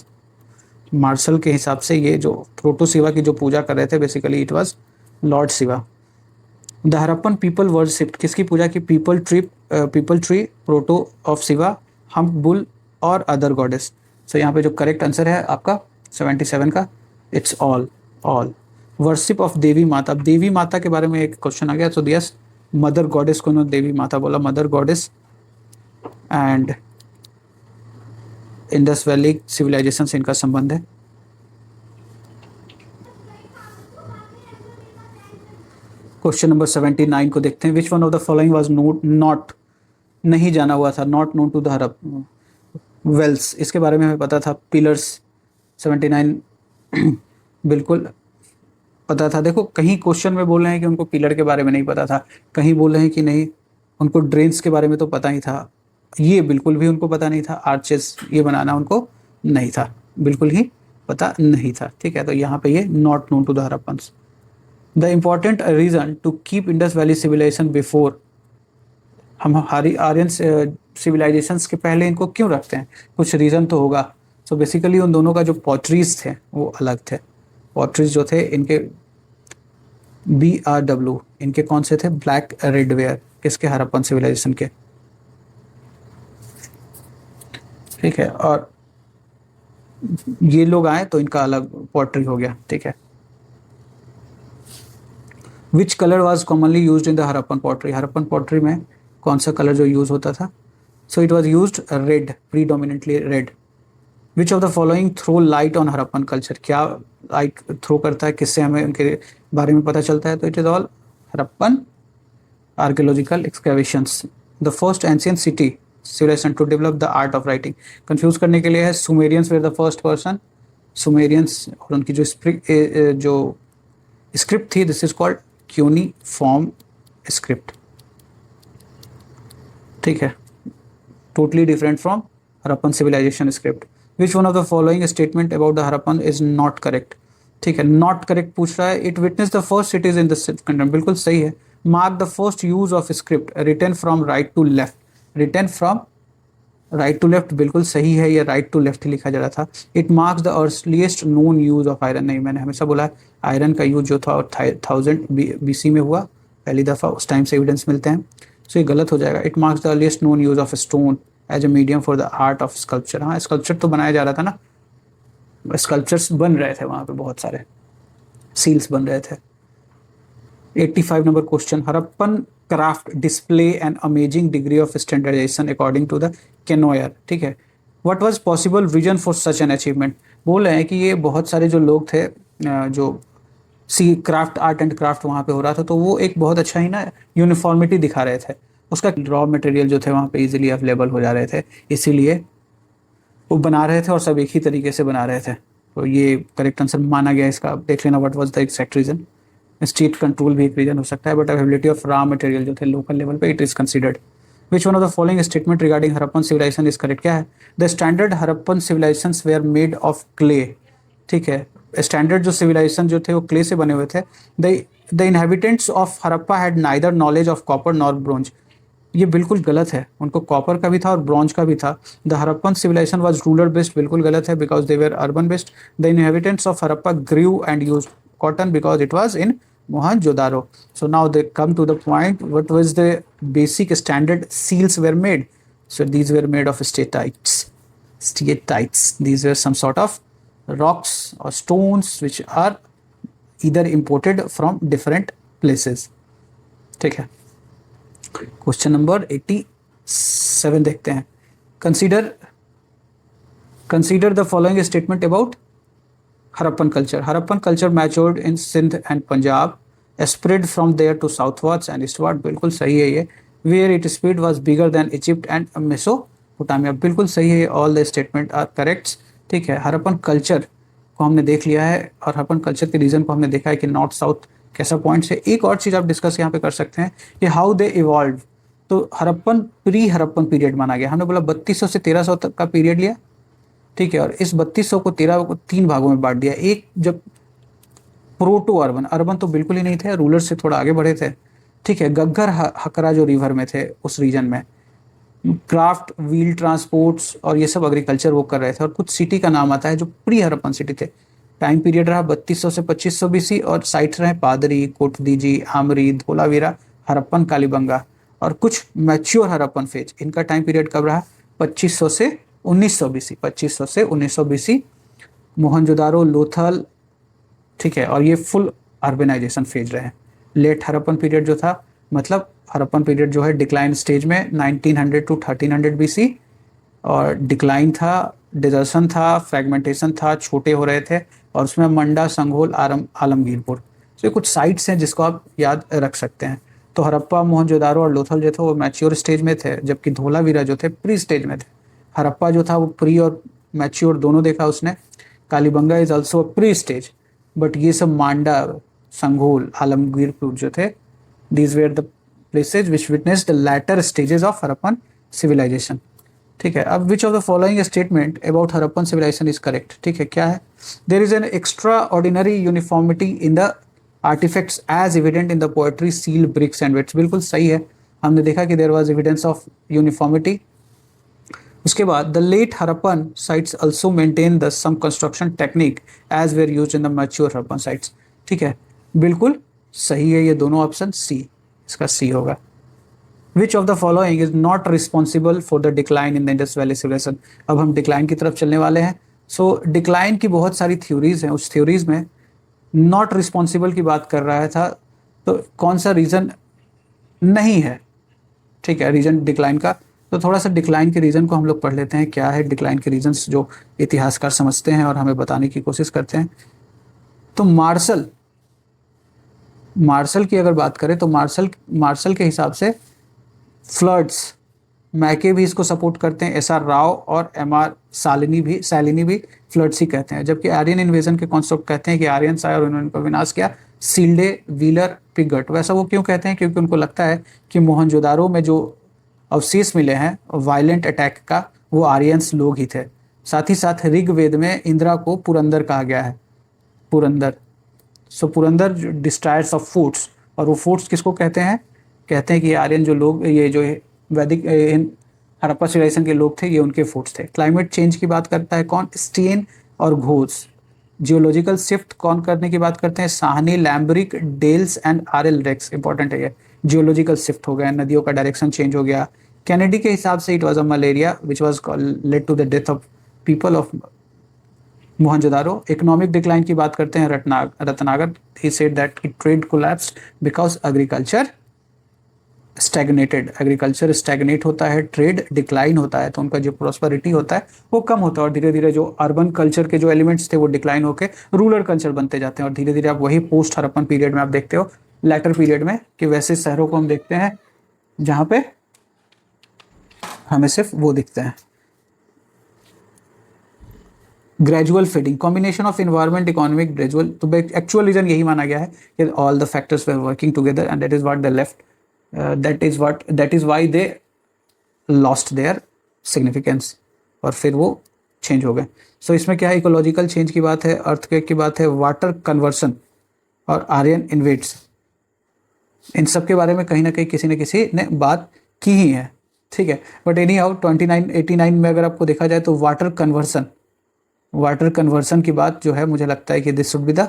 मार्शल के हिसाब से ये जो प्रोटो शिवा की जो पूजा कर रहे थे, basically it was Lord Shiva. The Harappan people worshipped, किसकी पूजा की, people tree, proto of Shiva, hump bull और अदर गॉडेस। सो यहाँ पे जो करेक्ट आंसर है आपका 77 का, इट्स ऑल वर्शिप ऑफ देवी माता। अब देवी माता के बारे में एक क्वेश्चन आ गया, तो यस, मदर गॉडेस को उन्होंने देवी माता बोला, mother goddess. And Indus valley civilization से इनका संबंध है। क्वेश्चन नंबर 79 को देखते हैं। Which one of the following was not, नहीं जाना हुआ था, not known to the Harappans, इसके बारे में हमें पता था। पिलर्स 79 बिल्कुल पता था। देखो कहीं क्वेश्चन में बोल रहे हैं कि उनको पिलर के बारे में नहीं पता था, कहीं बोल रहे हैं कि नहीं उनको ड्रेन्स के बारे में तो पता ही था, ये बिल्कुल भी उनको पता नहीं था। आर्चेस ये बनाना उनको नहीं था, बिल्कुल ही पता नहीं था। ठीक है, तो यहाँ पे ये not known to the Harappans. The important reason to keep Indus valley civilization before, हम आर्यन सिविलाइजेशंस के पहले इनको क्यों रखते हैं, कुछ रीज़न तो होगा। सो बेसिकली उन दोनों का जो पॉटरीज थे वो अलग थे। पॉटरीज जो थे इनके BRW, इनके कौन से थे, ब्लैक रेडवेयर, किसके, हरप्पन सिविलाइजेशन के। ठीक है, और ये लोग आए तो इनका अलग पॉटरी हो गया। ठीक है, which colour was commonly use in the Harappan pottery, Harappan pottery में कौन सा कलर जो यूज होता था, so it was use red, predominantly red. Which of the following throw light on Harappan culture, क्या लाइट थ्रो करता है, किससे हमें उनके बारे में पता चलता है, तो it is all Harappan archaeological excavations. The first ancient city civilisation to develop the art of writing, confuse करने के लिए है, Sumerians were the first person, Sumerians और उनकी जो स्क्रिप्ट थी, this is called cuneiform script. ठीक है, totally different from Harappan civilisation script. Which one of the following statement about the Harappan is not correct. ठीक है, नॉट करेक्ट पूछ रहा है। It witness the first cities in this country, बिल्कुल सही है। Mark the first use of script written from right to left, written from right to left, बिल्कुल सही है, ये राइट टू लेफ्ट ही लिखा जा रहा था। It marks the earliest known use of iron, नहीं, मैंने हमेशा बोला आयरन का यूज जो था और 1000 BC में हुआ पहली दफ़ा, उस टाइम से एविडेंस मिलते हैं, सो ये गलत हो जाएगा। It marks the earliest known use of stone as a medium for the art of sculpture, हाँ स्कल्पचर तो बनाया जा रहा था ना, स्कल्पचर्स बन रहे थे वहाँ पे, बहुत सारे सील्स बन रहे थे। 85 number question, Harappan craft display an amazing degree of standardisation according to the Kenoyer. ठीक है, what was possible vision for such an achievement, बोल रहे हैं कि ये बहुत सारे जो लोग थे जो क्राफ्ट, आर्ट एंड क्राफ्ट वहाँ पे हो रहा था, तो वो एक बहुत अच्छा ही ना यूनिफॉर्मिटी दिखा रहे थे, उसका रॉ मटेरियल जो थे वहाँ पे इजीली अवेलेबल हो जा रहे थे, इसीलिए वो बना रहे थे और सब एक ही तरीके से बना रहे थे। तो ये करेक्ट आंसर माना गया इसका। देख लेना what was the exact reason. State control भी एक रीजन हो सकता है, but availability of raw material जो थे लोकल लेवल पे, it is considered. Which one of the following statement regarding Harappan civilization is correct? क्या है? The standard Harappan civilizations were made of clay. ठीक है, स्टैंडर्ड जो सिविलाइजेशन जो थे वो क्ले से बने हुए थे। The inhabitants of Harappa had neither knowledge of copper nor bronze. ये बिल्कुल गलत है, उनको कॉपर का भी था और ब्रॉन्ज का भी था। The Harappan civilization was rural based, बिल्कुल गलत है, because they were urban based. The inhabitants of Harappa grew and used cotton because it was in Mohenjo-daro. So now they come to the point, what was the basic standard seals were made? So these were made of statites. Statites. These were some sort of rocks or stones which are either imported from different places. ठीक है, question number 87 देखते हैं। Consider the following statement about Harappan culture. Harappan culture matured in Sindh and Punjab, spread from there to southwards and eastward. बिल्कुल सही है ये। Where its speed was bigger than Egypt and Mesopotamia. बिल्कुल सही है, all the statement are correct। ठीक है, Harappan culture को हमने देख लिया है और हरप्पन कल्चर के रीजन को हमने देखा है कि नॉर्थ साउथ कैसा पॉइंट है। एक और चीज़ आप डिस्कस यहाँ पे कर सकते हैं कि हाउ दे इवॉल्व। तो हरप्पन प्री हरप्पन पीरियड माना गया, हमने बोला 3200 से 1300 तक का पीरियड लिया। ठीक है, और इस 3200 को 13 को 3 भागों में बांट दिया। एक जब प्रोटो अर्बन, अर्बन तो बिल्कुल ही नहीं थे, रूलर से थोड़ा आगे बढ़े थे। ठीक है, गग्गर हकरा जो रिवर में थे उस रीजन में क्राफ्ट व्हील ट्रांसपोर्ट्स और ये सब एग्रीकल्चर वो कर रहे थे। और कुछ सिटी का नाम आता है जो प्री हरप्पन सिटी थे। टाइम पीरियड रहा 3200 से 2500 बीसी और साइट्स रहे पादरी, कोटदीजी, आमरी, धोलावीरा, हरप्पन, कालीबंगा। और कुछ मैच्योर हरप्पन फेज, इनका टाइम पीरियड कब रहा? 2500 से 1900 बीसी, 2500 से 1900 बीसी, मोहनजोदारो, लोथल। ठीक है, और ये फुल अर्बनाइजेशन फेज रहे। लेट हरप्पन पीरियड जो था, मतलब हरप्पन पीरियड जो है डिक्लाइन स्टेज में 1900 टू 1300 बीसी, और डिक्लाइन था, डिजर्शन था, फ्रेगमेंटेशन था, छोटे हो रहे थे, और उसमें मंडा, संघोल, आलमगीरपुर। तो ये कुछ साइट्स हैं जिसको आप याद रख सकते हैं। तो हरप्पा, मोहनजोदारो और लोथल जो थे वो मैच्योर स्टेज में थे, जबकि धोलावीरा जो थे प्री स्टेज में थे। हरप्पा जो था वो प्री और मैच्योर दोनों देखा उसने। Kalibangan is also pre stage, but ये सब मांडा, संघोल, आलमगीरपुर जो थे, these were the places which witness the later stages of Harappan civilization. ठीक है, अब which of the following statement about Harappan civilization is correct? ठीक है, क्या है? There is an extraordinary uniformity in the artifacts as evident in the pottery, seal, bricks and weights. बिल्कुल सही है, हमने देखा कि there was evidence of uniformity. उसके बाद the late Harappan sites also maintain the same construction technique as were use in the mature Harappan sites. ठीक है, बिल्कुल सही है ये दोनों ऑप्शन, सी, इसका सी होगा। Which of the following is not responsible for the decline in the Indus valley civilisation? अब हम डिक्लाइन की तरफ चलने वाले हैं। सो डिक्लाइन की बहुत सारी थ्योरीज हैं, उस थ्योरीज में नॉट रिस्पॉन्सिबल की बात कर रहा था, तो कौन सा रीजन नहीं है? ठीक है, रीजन डिक्लाइन का, तो थोड़ा सा डिक्लाइन के रीजन को हम लोग पढ़ लेते हैं। क्या है डिक्लाइन के रीजंस जो इतिहासकार समझते हैं और हमें बताने की कोशिश करते हैं। तो मार्शल की अगर बात करें तो मार्शल के हिसाब से फ्लड्स, मैके भी इसको सपोर्ट करते हैं, एस.आर. राव और एम.आर. सालिनी भी फ्लड्स ही कहते हैं। जबकि आर्यन इन्वेजन के कॉन्सेप्ट कहते हैं कि आर्यंस आए और उन्होंने उनका विनाश किया, सील्डे, व्हीलर, पिगट। वैसा वो क्यों कहते हैं? क्योंकि उनको लगता है कि मोहनजोदारो में जो अवशेष मिले हैं वायलेंट अटैक का, वो आर्यंस लोग ही थे। साथ ही साथ ऋग्वेद में इंदिरा को पुरंदर कहा गया है, पुरंदर। सो पुरंदर डिस्ट्रायर्स ऑफ फूड्स, और वो फूड्स किसको कहते हैं? कहते हैं कि आर्यन जो लोग, ये जो वैदिक हड़प्पा सिविलाइजेशन के लोग थे, ये उनके फूड्स थे। क्लाइमेट चेंज की बात करता है कौन? स्टेन और घोष। जियोलॉजिकल शिफ्ट कौन करने की बात करते हैं? Sahni, Lambrick, Dales and R L. Raikes. Important है ये, जियोलॉजिकल शिफ्ट हो गया, नदियों का डायरेक्शन चेंज हो गया। कैनेडी के हिसाब से it was a malaria which was led to the death of people of Mohenjodaro. Economic decline की बात करते हैं Ratnagar, he said that trade collapsed because agriculture stagnated. Agriculture stagnate होता है, ट्रेड डिक्लाइन होता है, तो उनका जो प्रॉस्पेरिटी होता है वो कम होता है, और धीरे धीरे जो अर्बन कल्चर के जो एलिमेंट्स थे वो डिक्लाइन होकर रूरल कल्चर बनते जाते हैं। और धीरे धीरे आप वही पोस्ट हरप्पन पीरियड में आप देखते हो, लेटर पीरियड में, कि वैसे शहरों को हम देखते हैं जहाँ पे हमें सिर्फ वो दिखते हैं, gradual fading, combination of environment, economic, gradual. तो एक्चुअल रीजन यही माना गया है कि all the factors were working together and that is what they left, that is why they lost their significance, और फिर वो चेंज हो गए। सो इसमें क्या है, इकोलॉजिकल चेंज की बात है, अर्थक्वेक की बात है, वाटर कन्वर्सन और आर्यन इन्वेट्स, इन सब के बारे में कहीं ना कहीं किसी न किसी ने बात की ही है, ठीक है। बट एनी हाउ 2989 में अगर आपको देखा जाए तो वाटर कन्वर्सन की बात जो है, मुझे लगता है कि this should be the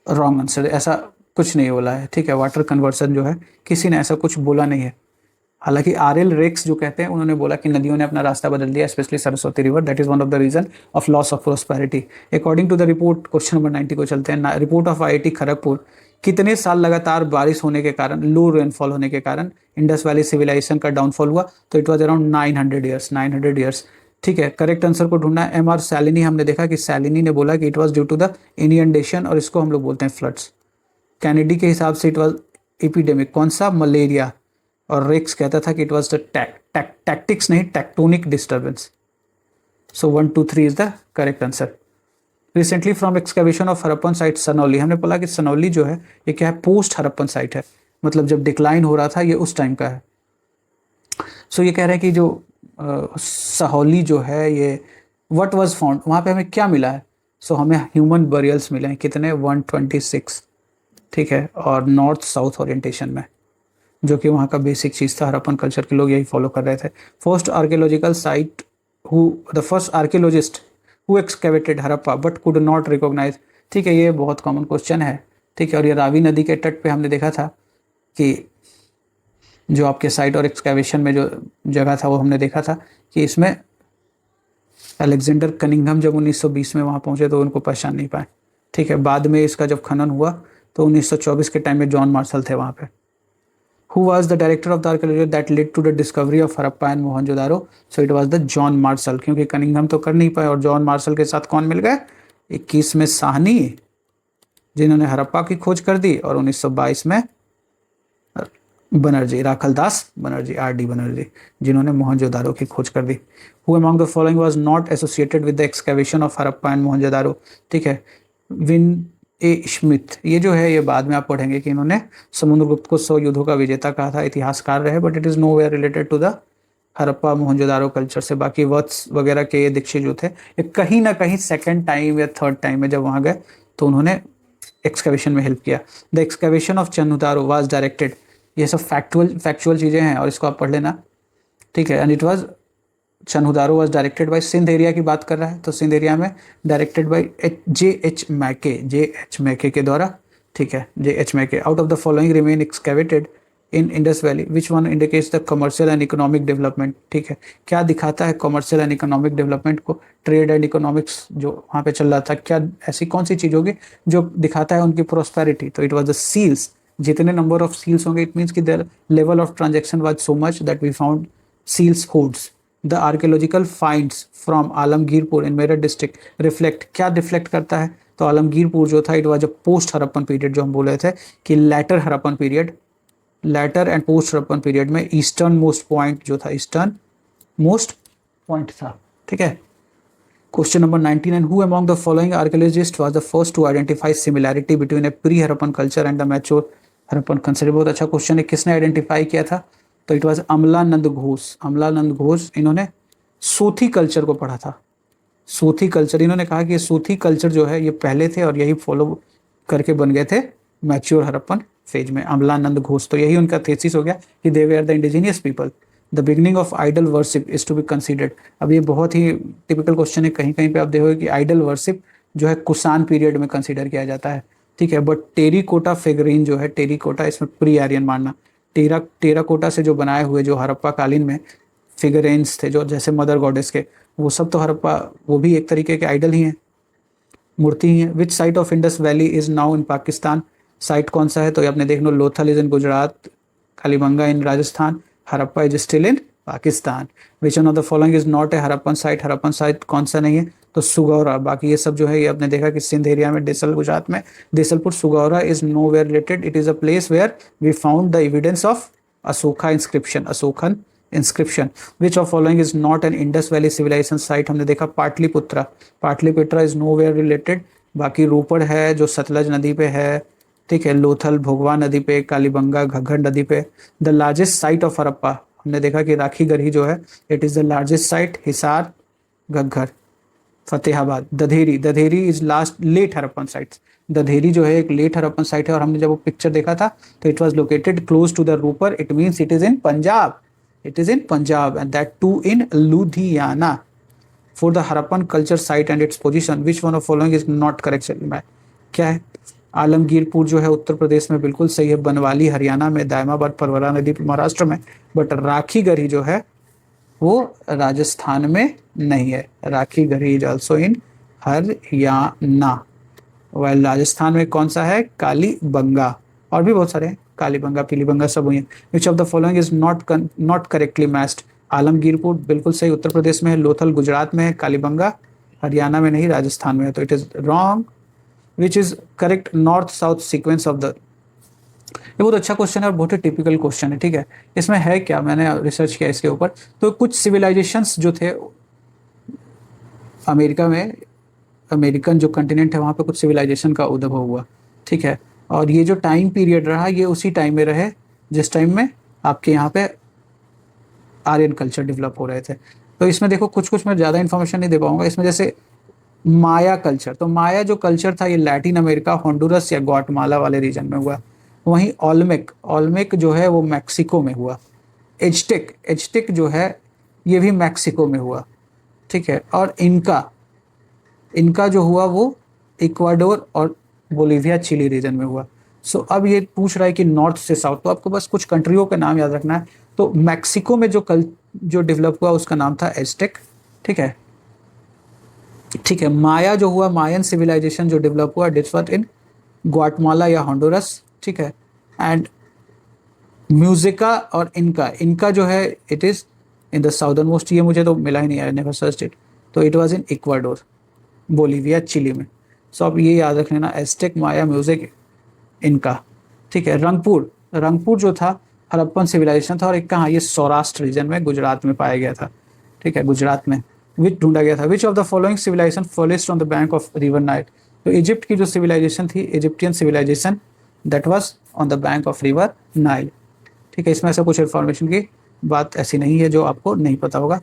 wrong answer. ऐसा कुछ नहीं बोला है, ठीक है। वाटर कन्वर्सन जो है किसी ने ऐसा कुछ बोला नहीं है। हालांकि आरएल रेक्स जो कहते हैं, उन्होंने बोला कि नदियों ने अपना रास्ता बदल दिया, specially Saraswati river, that is one of the reason of loss of prosperity according to the report. Question number 90 को चलते हैं। रिपोर्ट ऑफ आईआईटी खड़गपुर, कितने साल लगातार बारिश होने के कारण, लो रेनफॉल होने के कारण इंडस वैली सिविलाइजेशन का डाउनफॉल हुआ? तो इट वाज अराउंड 900 ईयर्स, ठीक है। करेक्ट आंसर को ढूंढना है। एमआर सैलिनी, हमने देखा कि सैलिनी ने बोला कि it was due to the inundation, और इसको हम लोग बोलते हैं फ्लड्स। कैनेडी के हिसाब से इट वाज एपिडेमिक, कौन सा, मलेरिया। और रेक्स कहता था कि इट वाज द टैक्टिक्स नहीं, tectonic disturbance. So 1 2 3 is the correct answer. Recently from excavation of Harappan site Sanauli, हमने बोला कि सनौली जो है ये क्या है, पोस्ट हरप्पन साइट है, मतलब जब डिक्लाइन हो रहा था ये उस टाइम का है। सो ये कह रहे हैं कि जो सहोली जो है ये व्हाट वाज फाउंड, वहाँ पे हमें क्या मिला है? सो हमें ह्यूमन बरियल्स मिले हैं, कितने, 126, ठीक है, और नॉर्थ साउथ ओरिएंटेशन में, जो कि वहाँ का बेसिक चीज़ था। हरप्पन कल्चर के लोग यही फॉलो कर रहे थे। First archaeological site the first archaeologist who excavated Harappa but could not recognise, ठीक है, ये बहुत कॉमन क्वेश्चन है, ठीक है। और ये रावी नदी के तट पे हमने देखा था कि जो आपके साइट और एक्सकेवेशन में जो जगह था वो हमने देखा था कि इसमें अलेक्जेंडर कनिंघम जब 1920 में वहाँ पहुँचे तो उनको पहचान नहीं पाए, ठीक है। बाद में इसका जब खनन हुआ तो 1924 के टाइम में जॉन मार्शल थे वहाँ पे। Who was the director of the archaeology that led to the discovery of Harappa and Mohenjo-daro? So it was the John Marshall, क्योंकि कनिंघम तो कर नहीं पाए, और जॉन मार्शल के साथ कौन मिल गए, 21 में साहनी, जिन्होंने हरप्पा की खोज कर दी, और 1922 में बनर्जी, राखलदास बनर्जी, आर.डी. बनर्जी, जिन्होंने मोहनजोदारो की खोज कर दी। Who among the following was not associated with the excavation of Harappa and Mohenjo-daro? ठीक है, विन ए स्मिथ, ये जो है ये बाद में आप पढ़ेंगे कि इन्होंने समुद्रगुप्त को 100 युद्धों का विजेता कहा था, इतिहासकार रहे, but it is nowhere related to the Harappa Mohenjodaro culture से। बाकी वत्स वगैरह के ये दीक्षित जो थे, ये कहीं ना कहीं सेकंड टाइम या थर्ड टाइम में जब वहाँ गए तो उन्होंने एक्सकवेशन में हेल्प किया। The excavation of Chanhudaro was directed, ये सब फैक्चुअल चीज़ें हैं और इसको आप पढ़ लेना, ठीक है। And it was Chanhudaro was directed by, Sindh area की बात कर रहा है तो सिंध एरिया में डायरेक्टेड बाय जे.एच. मैके के द्वारा, ठीक है, J H. Mackay. Out of the following remain excavated in Indus valley, which one indicates the commercial and economic development, ठीक है, क्या दिखाता है कमर्शियल एंड इकोनॉमिक डेवलपमेंट को, ट्रेड एंड इकोनॉमिक्स जो वहाँ पे चल रहा था, क्या ऐसी कौन सी चीज़ होगी जो दिखाता है उनकी प्रोस्पेरिटी? तो इट वॉज द सील्स, जितने नंबर ऑफ सील्स होंगे इट मीन्स कि their level of transaction was so much that we found seals hoards. The archaeological finds from Alamgirpur in Meerut district reflect, क्या रिफ्लेक्ट करता है? तो आलमगीरपुर जो था it was a post Harappan period, जो हम बोल रहे थे कि later Harappan period, later and post Harappan period में ईस्टर्न मोस्ट पॉइंट जो था, ईस्टर्न मोस्ट पॉइंट था, ठीक है। Question number 99, who among the following archaeologist was the first to identify similarity between a pre Harappan culture and the mature Harappan culture? बहुत अच्छा question है, किसने आइडेंटिफाई किया था? तो इट वाज अमलानंद घोष। अमलानंद घोष, इन्होंने सोथी कल्चर को पढ़ा था, सोथी कल्चर। इन्होंने कहा कि सोथी कल्चर जो है ये पहले थे और यही फॉलो करके बन गए थे मैच्योर हरप्पन फेज में, अमलानंद घोष। तो यही उनका थीसिस हो गया कि they were are the indigenous people. The beginning of idol worship is to be considered. अब ये बहुत ही टिपिकल क्वेश्चन है, कहीं कहीं पे आप देखोगे कि आइडल वर्शिप जो है कुसान पीरियड में कंसीडर किया जाता है, ठीक है। बट टेरिकोटा फिगरीन जो है, टेरिकोटा, इसमें प्री आर्यन मानना। टेराकोटा से जो बनाए हुए जो हरप्पा कालीन में फिगरेन्स थे, जो जैसे मदर गॉडेस के, वो सब तो हरप्पा, वो भी एक तरीके के आइडल ही हैं, मूर्ति ही है। Which site of Indus valley is now in Pakistan? Site कौन सा है? तो ये आपने देख लो, Lothal is in Gujarat, Kalibanga in Rajasthan, Harappa is still in Pakistan. Which one of the following is not a Harappan site? Harappan site कौन सा नहीं है? तो सुगौरा। बाकी ये सब जो है ये आपने देखा कि सिंध एरिया में, देसल गुजरात में, Desalpur. Sohgaura is nowhere related, it is a place where we found the evidence of Ashoka inscription, Ashokan inscription. Which of following is not an Indus valley civilisation site, हमने देखा Pataliputra, Pataliputra is nowhere related. बाकी रोपड़ है जो सतलज नदी पे है, ठीक है, लोथल भोगवा नदी पे, कालीबंगा घग्गर नदी पे। The largest site of Harappa, हमने देखा कि राखी गढ़ी जो है it is the largest site, Hisar, Ghaggar, Fatehabad. Dadheri, Dadheri is last late Harappan sites, Dadheri जो है एक लेट हड़प्पन साइट है, और हमने जब वो पिक्चर देखा था तो it was located close to the Ropar, it means it is in Punjab, it is in Punjab and that too in Ludhiana. For the Harappan culture site and its position which one of following is not correct, क्या है? आलमगीरपुर जो है उत्तर प्रदेश में, बिल्कुल सही है। बनवाली हरियाणा में, दायमाबाद परवरा नदी महाराष्ट्र में, बट राखी गढ़ी जो है वो राजस्थान में नहीं है। Rakhi Garhi is also in Haryana, वह राजस्थान में कौन सा है? कालीबंगा, और भी बहुत सारे हैं, कालीबंगा, पीलीबंगा सब हुई है। Which of the following is not correctly matched, Alamgirpur बिल्कुल सही उत्तर प्रदेश में है, लोथल गुजरात में है, कालीबंगा हरियाणा में नहीं राजस्थान में है, तो it is wrong. Which is correct north south sequence of the, ये बहुत अच्छा क्वेश्चन है और बहुत ही टिपिकल क्वेश्चन है, ठीक है। इसमें है क्या, मैंने रिसर्च किया इसके ऊपर, तो कुछ सिविलाइजेशंस जो थे अमेरिका में, अमेरिकन जो कंटिनेंट है वहाँ पे कुछ सिविलाइजेशन का उद्भव हुआ, ठीक है, और ये जो टाइम पीरियड रहा ये उसी टाइम में रहे जिस टाइम में आपके यहाँ पे आर्यन कल्चर डेवलप हो रहे थे। तो इसमें देखो कुछ कुछ मैं ज़्यादा इन्फॉर्मेशन नहीं दे पाऊंगा इसमें, जैसे माया कल्चर, तो माया जो कल्चर था ये लैटिन अमेरिका, होंडुरस या ग्वाटेमाला वाले रीजन में हुआ। वहीं ओल्मेक, ओल्मेक जो है वो मैक्सिको में हुआ। एजटेक, एजटेक जो है ये भी मैक्सिको में हुआ, ठीक है, और इनका, इनका जो हुआ वो इक्वाडोर और बोलिविया चिली रीजन में हुआ। सो अब ये पूछ रहा है कि नॉर्थ से साउथ, तो आपको बस कुछ कंट्रियों के नाम याद रखना है। तो मैक्सिको में जो डेवलप हुआ उसका नाम था एजटेक, ठीक है, ठीक है। माया जो हुआ, मायन सिविलाइजेशन जो डेवलप हुआ दिस वाज इन ग्वाटेमाला या होंडुरस, ठीक है, एंड म्यूजिका और इनका, इनका जो है it is in the southern most, ये मुझे तो मिला ही नहीं, आई नेवर सर्च्ड इट, तो it was in Ecuador, Bolivia, Chile में। सो अब ये याद रख लेना, एस्टेक, माया, म्यूजिक, इनका, ठीक है। रंगपुर, रंगपुर जो था हड़प्पन सिविलाइजेशन था, और एक कहाँ, ये सौराष्ट्र रीजन में गुजरात में पाया गया था, ठीक है, गुजरात में। विच ढूंढा गया था, which of the following civilisation flourished on the bank of river Nile, तो इजिप्ट की जो सिविलाइजेशन थी, Egyptian civilisation that was on the bank of river Nile, ठीक है। इसमें ऐसा कुछ इन्फॉर्मेशन की बात ऐसी नहीं है जो आपको नहीं पता होगा,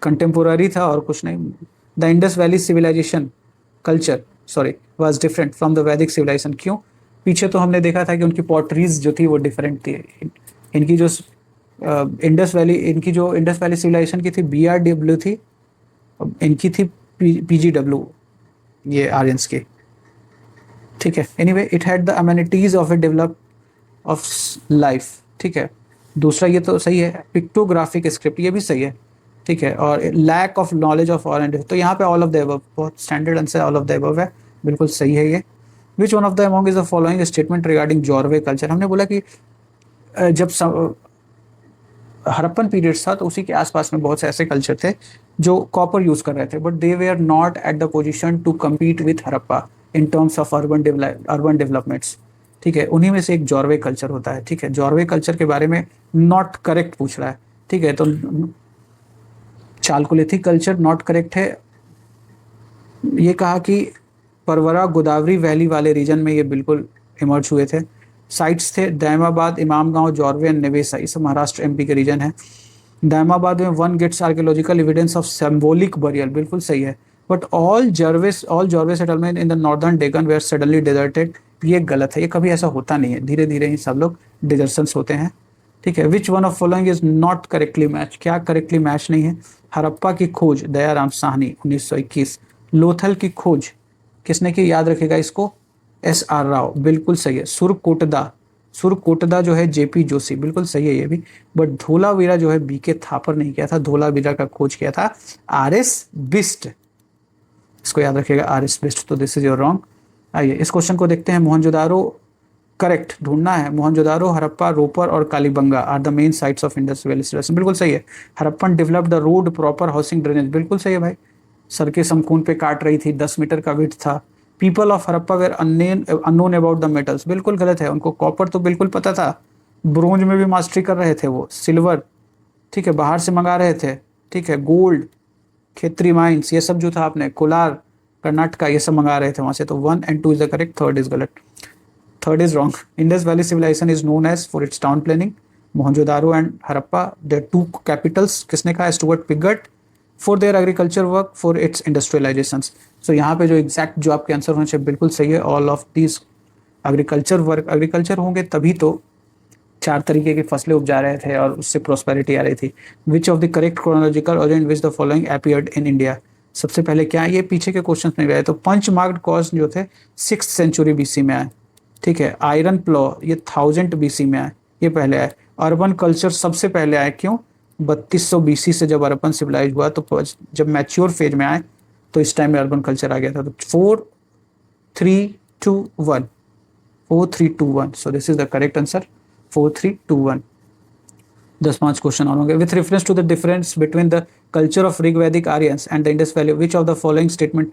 कंटेम्पोररी था और कुछ नहीं। The Indus valley civilisation culture sorry was different from the Vedic civilisation, क्यों? पीछे तो हमने देखा था कि उनकी पॉटरीज जो थी वो डिफरेंट थी। इनकी जो इंडस वैली, इनकी जो इंडस वैली सिविलाइजेशन की थी BRW थी, इनकी थी PGW, ये आर्यंस की, ठीक है। Anyway it had the amenities of A develop of life, ठीक है। दूसरा ये तो सही है, पिक्टोग्राफिक स्क्रिप्ट ये भी सही है, ठीक है, और lack of knowledge of all and, तो यहाँ पे ऑल ऑफ द एबव, बहुत standard answer all of the above है, बिल्कुल सही है ये। Which one of the among is the following statement regarding Jorwe culture, हमने बोला कि जब हड़प्पन पीरियड था तो उसी के आसपास में बहुत से ऐसे कल्चर थे जो कॉपर यूज कर रहे थे, but they were not at the position to compete with Harappa in terms of urban developments, ठीक है। उन्हीं में से एक जॉर्वे कल्चर होता है, ठीक है। जॉर्वे कल्चर के बारे में नॉट करेक्ट पूछ रहा है, ठीक है, तो चालकुलेथिक कल्चर नॉट करेक्ट है। ये कहा कि परवरा गोदावरी वैली वाले रीजन में ये बिल्कुल इमर्ज हुए थे। साइट्स थे दायमाबाद, इमामगांव, जॉर्वे एंड नेवेसा, ये सब महाराष्ट्र MP के रीजन है। दायमाबाद में one gets archaeological evidence of symbolic burial, बिल्कुल सही है, but all Jorwe settlement in the northern Deccan were suddenly deserted, ये गलत है, ये कभी ऐसा होता नहीं है, धीरे धीरे ही सब लोग डिजर्शंस होते हैं, ठीक है। विच one of following is not correctly match, क्या करेक्टली मैच नहीं है? हड़प्पा की खोज दयाराम साहनी 1921, लोथल की खोज किसने की, याद रखेगा इसको, SR राव, बिल्कुल सही है। सुरकोटदा जो है JP जोशी, बिल्कुल सही है ये भी, बट धोलावीरा जो है BK थापर नहीं किया था, धोलावीरा का खोज किया था RS बिस्ट, इसको याद रखिएगा RS बिस्ट, तो दिस इज योर रॉन्ग। आइए इस क्वेश्चन को देखते हैं। मोहनजोदारो करेक्ट ढूंढना है, मोहनजोदारो, हड़प्पा, रोपर और Kalibangan are the main sites of Indus valley civilisation, बिल्कुल सही है। Harappan developed the road proper housing drainage, बिल्कुल सही है भाई, सड़कें समकून पे काट रही थी, 10 मीटर का विड्थ था। People of Harappa were unknown about the metals, बिल्कुल गलत है, उनको कॉपर तो बिल्कुल पता था, ब्रोंज में भी मास्टरी कर रहे थे वो, सिल्वर ठीक है, बाहर से मंगा रहे थे, ठीक है, गोल्ड, खेतरी माइंस, ये सब जो था आपने, कोलार, कर्नाटका, ये सब मंगा रहे थे वहां से। तो 1 and 2 is the correct, third is गलत, third is wrong. Indus valley civilisation is known as for its town planning. Mohenjodaro and Harappa the two capitals, किसने कहा? Stuart Piggott. For their agriculture work, for its industrialisation. So यहाँ पे जो exact जो आपके answer होने चाहिए बिल्कुल सही है, all of these agriculture work. Agriculture होंगे तभी तो 4 तरीके की फसलें उपजा रहे थे और उससे प्रोस्पेरिटी आ रही थी। विच of the correct chronological order in which the following appeared in India? सबसे पहले क्या है, ये पीछे के क्वेश्चन में गए तो पंच मार्क्ड कॉस्ट जो थे 6th सेंचुरी बीसी में आए, ठीक है। आयरन प्लॉ ये 1000 बीसी में आए, ये पहले आए। अर्बन कल्चर सबसे पहले आए, क्यों? 3200 बीसी से जब अर्बन सिविलाइज हुआ, तो जब मैच्योर फेज में आए तो इस टाइम में अर्बन कल्चर आ गया था। तो 4 3 2 1, 4 3 2 1, so this is the correct answer, 4 3 2 1। 10-5 question और होंगे। With reference to the difference between the culture of Rig Vedic Aryans and the Indus valley, which of the following statement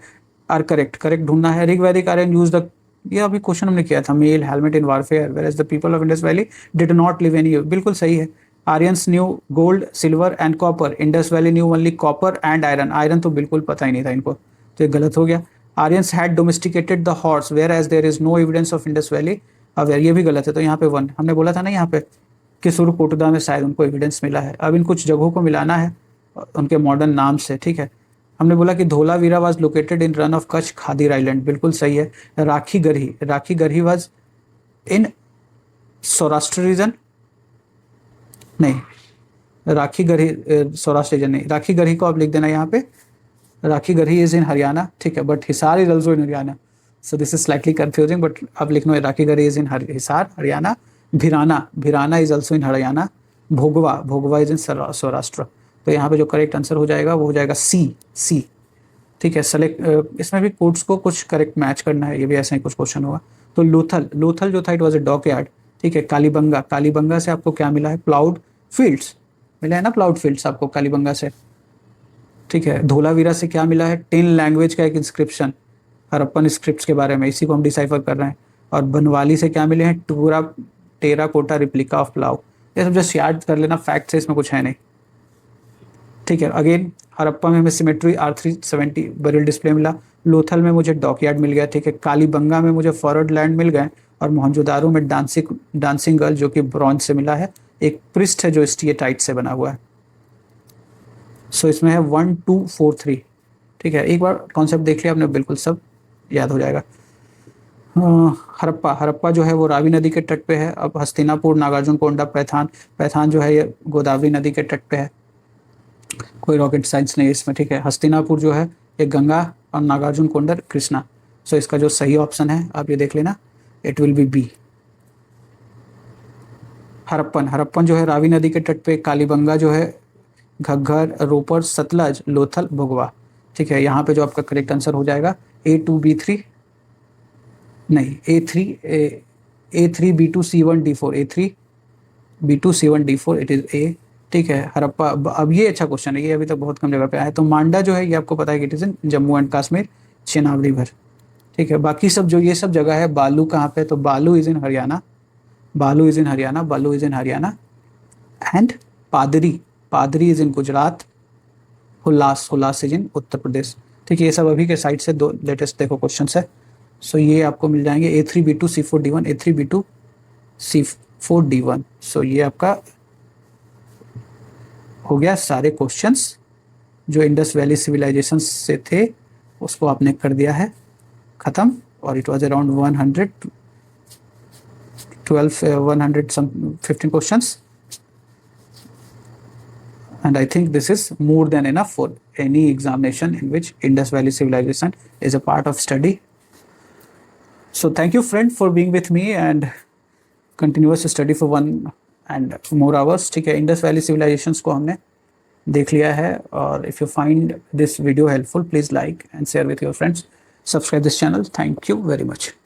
are correct? Correct ढूंढना है। ऋग वैदिक Aryan use the, ये अभी question हमने किया था, mail helmet in warfare, whereas the people of Indus valley did not live in, बिल्कुल सही है। Aryans knew gold, silver and copper, Indus valley knew only copper and iron. Iron तो बिल्कुल पता ही नहीं था इनको, तो ये गलत हो गया। Aryans had domesticated the horse, whereas there is no evidence of Indus valley aware, ये भी गलत है। तो यहाँ पे 1, हमने बोला था ना यहाँ पे कि सुरकोटदा में शायद उनको एविडेंस मिला है। अब इन कुछ जगहों को मिलाना है उनके मॉडर्न नाम से, ठीक है। हमने बोला कि Dholavira was located in run of Kutch, Khadir island, बिल्कुल सही है। राखी Garhi was in Saurashtra reason, नहीं, राखी गरही सौराष्ट्र रीजन नहीं, राखी गरही को आप लिख देना यहाँ पे, राखी गरही इज इन हरियाणा, ठीक है, but Hisar is also in Haryana, so this is slightly confusing, but आप लिख लो Rakhigarhi is in Hisar, Haryana. Bhirrana is also in Haryana. Bhogava is in Saurashtra. तो यहाँ पे जो करेक्ट आंसर हो जाएगा वो हो जाएगा सी, ठीक है। सेलेक्ट, इसमें भी कोड्स को कुछ करेक्ट मैच करना है, ये भी ऐसा ही कुछ क्वेश्चन होगा। तो लोथल जो था it was a dockyard, ठीक है। कालीबंगा से आपको क्या मिला है? प्लाउड फील्ड्स मिला है ना, प्लाउड फील्ड्स आपको कालीबंगा से, ठीक है। धोलावीरा से क्या मिला है? 10 लैंग्वेज का एक इंस्क्रिप्शन, हड़प्पन स्क्रिप्ट्स के बारे में, इसी को हम डिसाइफर कर रहे हैं। और बनवाली से क्या मिले हैं? Terracotta replica of plough. ये सब जस्ट याद कर लेना, फैक्ट है, इसमें कुछ है नहीं, ठीक है। अगेन हड़प्पा में हमें सिमेट्री R370 बरियल डिस्प्ले मिला। लोथल में मुझे डॉकयार्ड मिल गया, ठीक है। कालीबंगा में मुझे फॉरवर्ड लैंड मिल गए। और मोहनजोदारो में डांसिंग गर्ल जो कि ब्रॉन्ज से मिला है, एक पृष्ठ है जो स्टीएटाइट से बना हुआ है। सो इसमें है 1 2 4 3, ठीक है। एक बार कॉन्सेप्ट देख लिया आपने, बिल्कुल सब याद हो जाएगा। हड़प्पा जो है वो रावी नदी के तट पे है। अब हस्तिनापुर, नागार्जुनकोंडा, पैथान जो है ये गोदावरी नदी के तट पे है, कोई रॉकेट साइंस नहीं है इसमें, ठीक है। हस्तिनापुर जो है ये गंगा और नागार्जुनकोंडा कृष्णा। सो इसका जो सही ऑप्शन है आप ये देख लेना, it will be B. Harappan जो है रावी नदी के तट पे। कालीबंगा जो है घग्गर, रोपर, सतलज, लोथल, भोगवा, ठीक है। यहाँ पे जो आपका करेक्ट आंसर हो जाएगा A2 B3 नहीं, A3 B2 C1 D4, A3 B2 C1 D4, it is A, ठीक है। हड़प्पा, अब ये अच्छा क्वेश्चन है, ये अभी तक बहुत कम जगह पे आया है। तो मांडा जो है ये आपको पता है कि it is in Jammu and Kashmir, Chenab river, ठीक है। बाकी सब जो ये सब जगह है, बालू कहाँ पे? तो Balu is in Haryana, and Padri is in Gujarat, Hulas is in Uttar Pradesh, ठीक है। ये सब अभी के साइड से 2 लेटेस्ट देखो क्वेश्चन है। सो ये आपको मिल जाएंगे A3 B2 C4 D1, A3 B2 C4 D1। सो ये आपका हो गया सारे क्वेश्चंस जो इंडस वैली सिविलाइजेशन से थे, उसको आपने कर दिया है खत्म। और it was around 115 questions, and I think this is more than enough for any examination in which Indus Valley civilization is a part of study. So thank you friend for being with me and continuous study for 1 and more hours, ठीक है। Indus Valley civilizations को हमने देख लिया है। और if you find this video helpful, please like and share with your friends. Subscribe this channel. Thank you very much.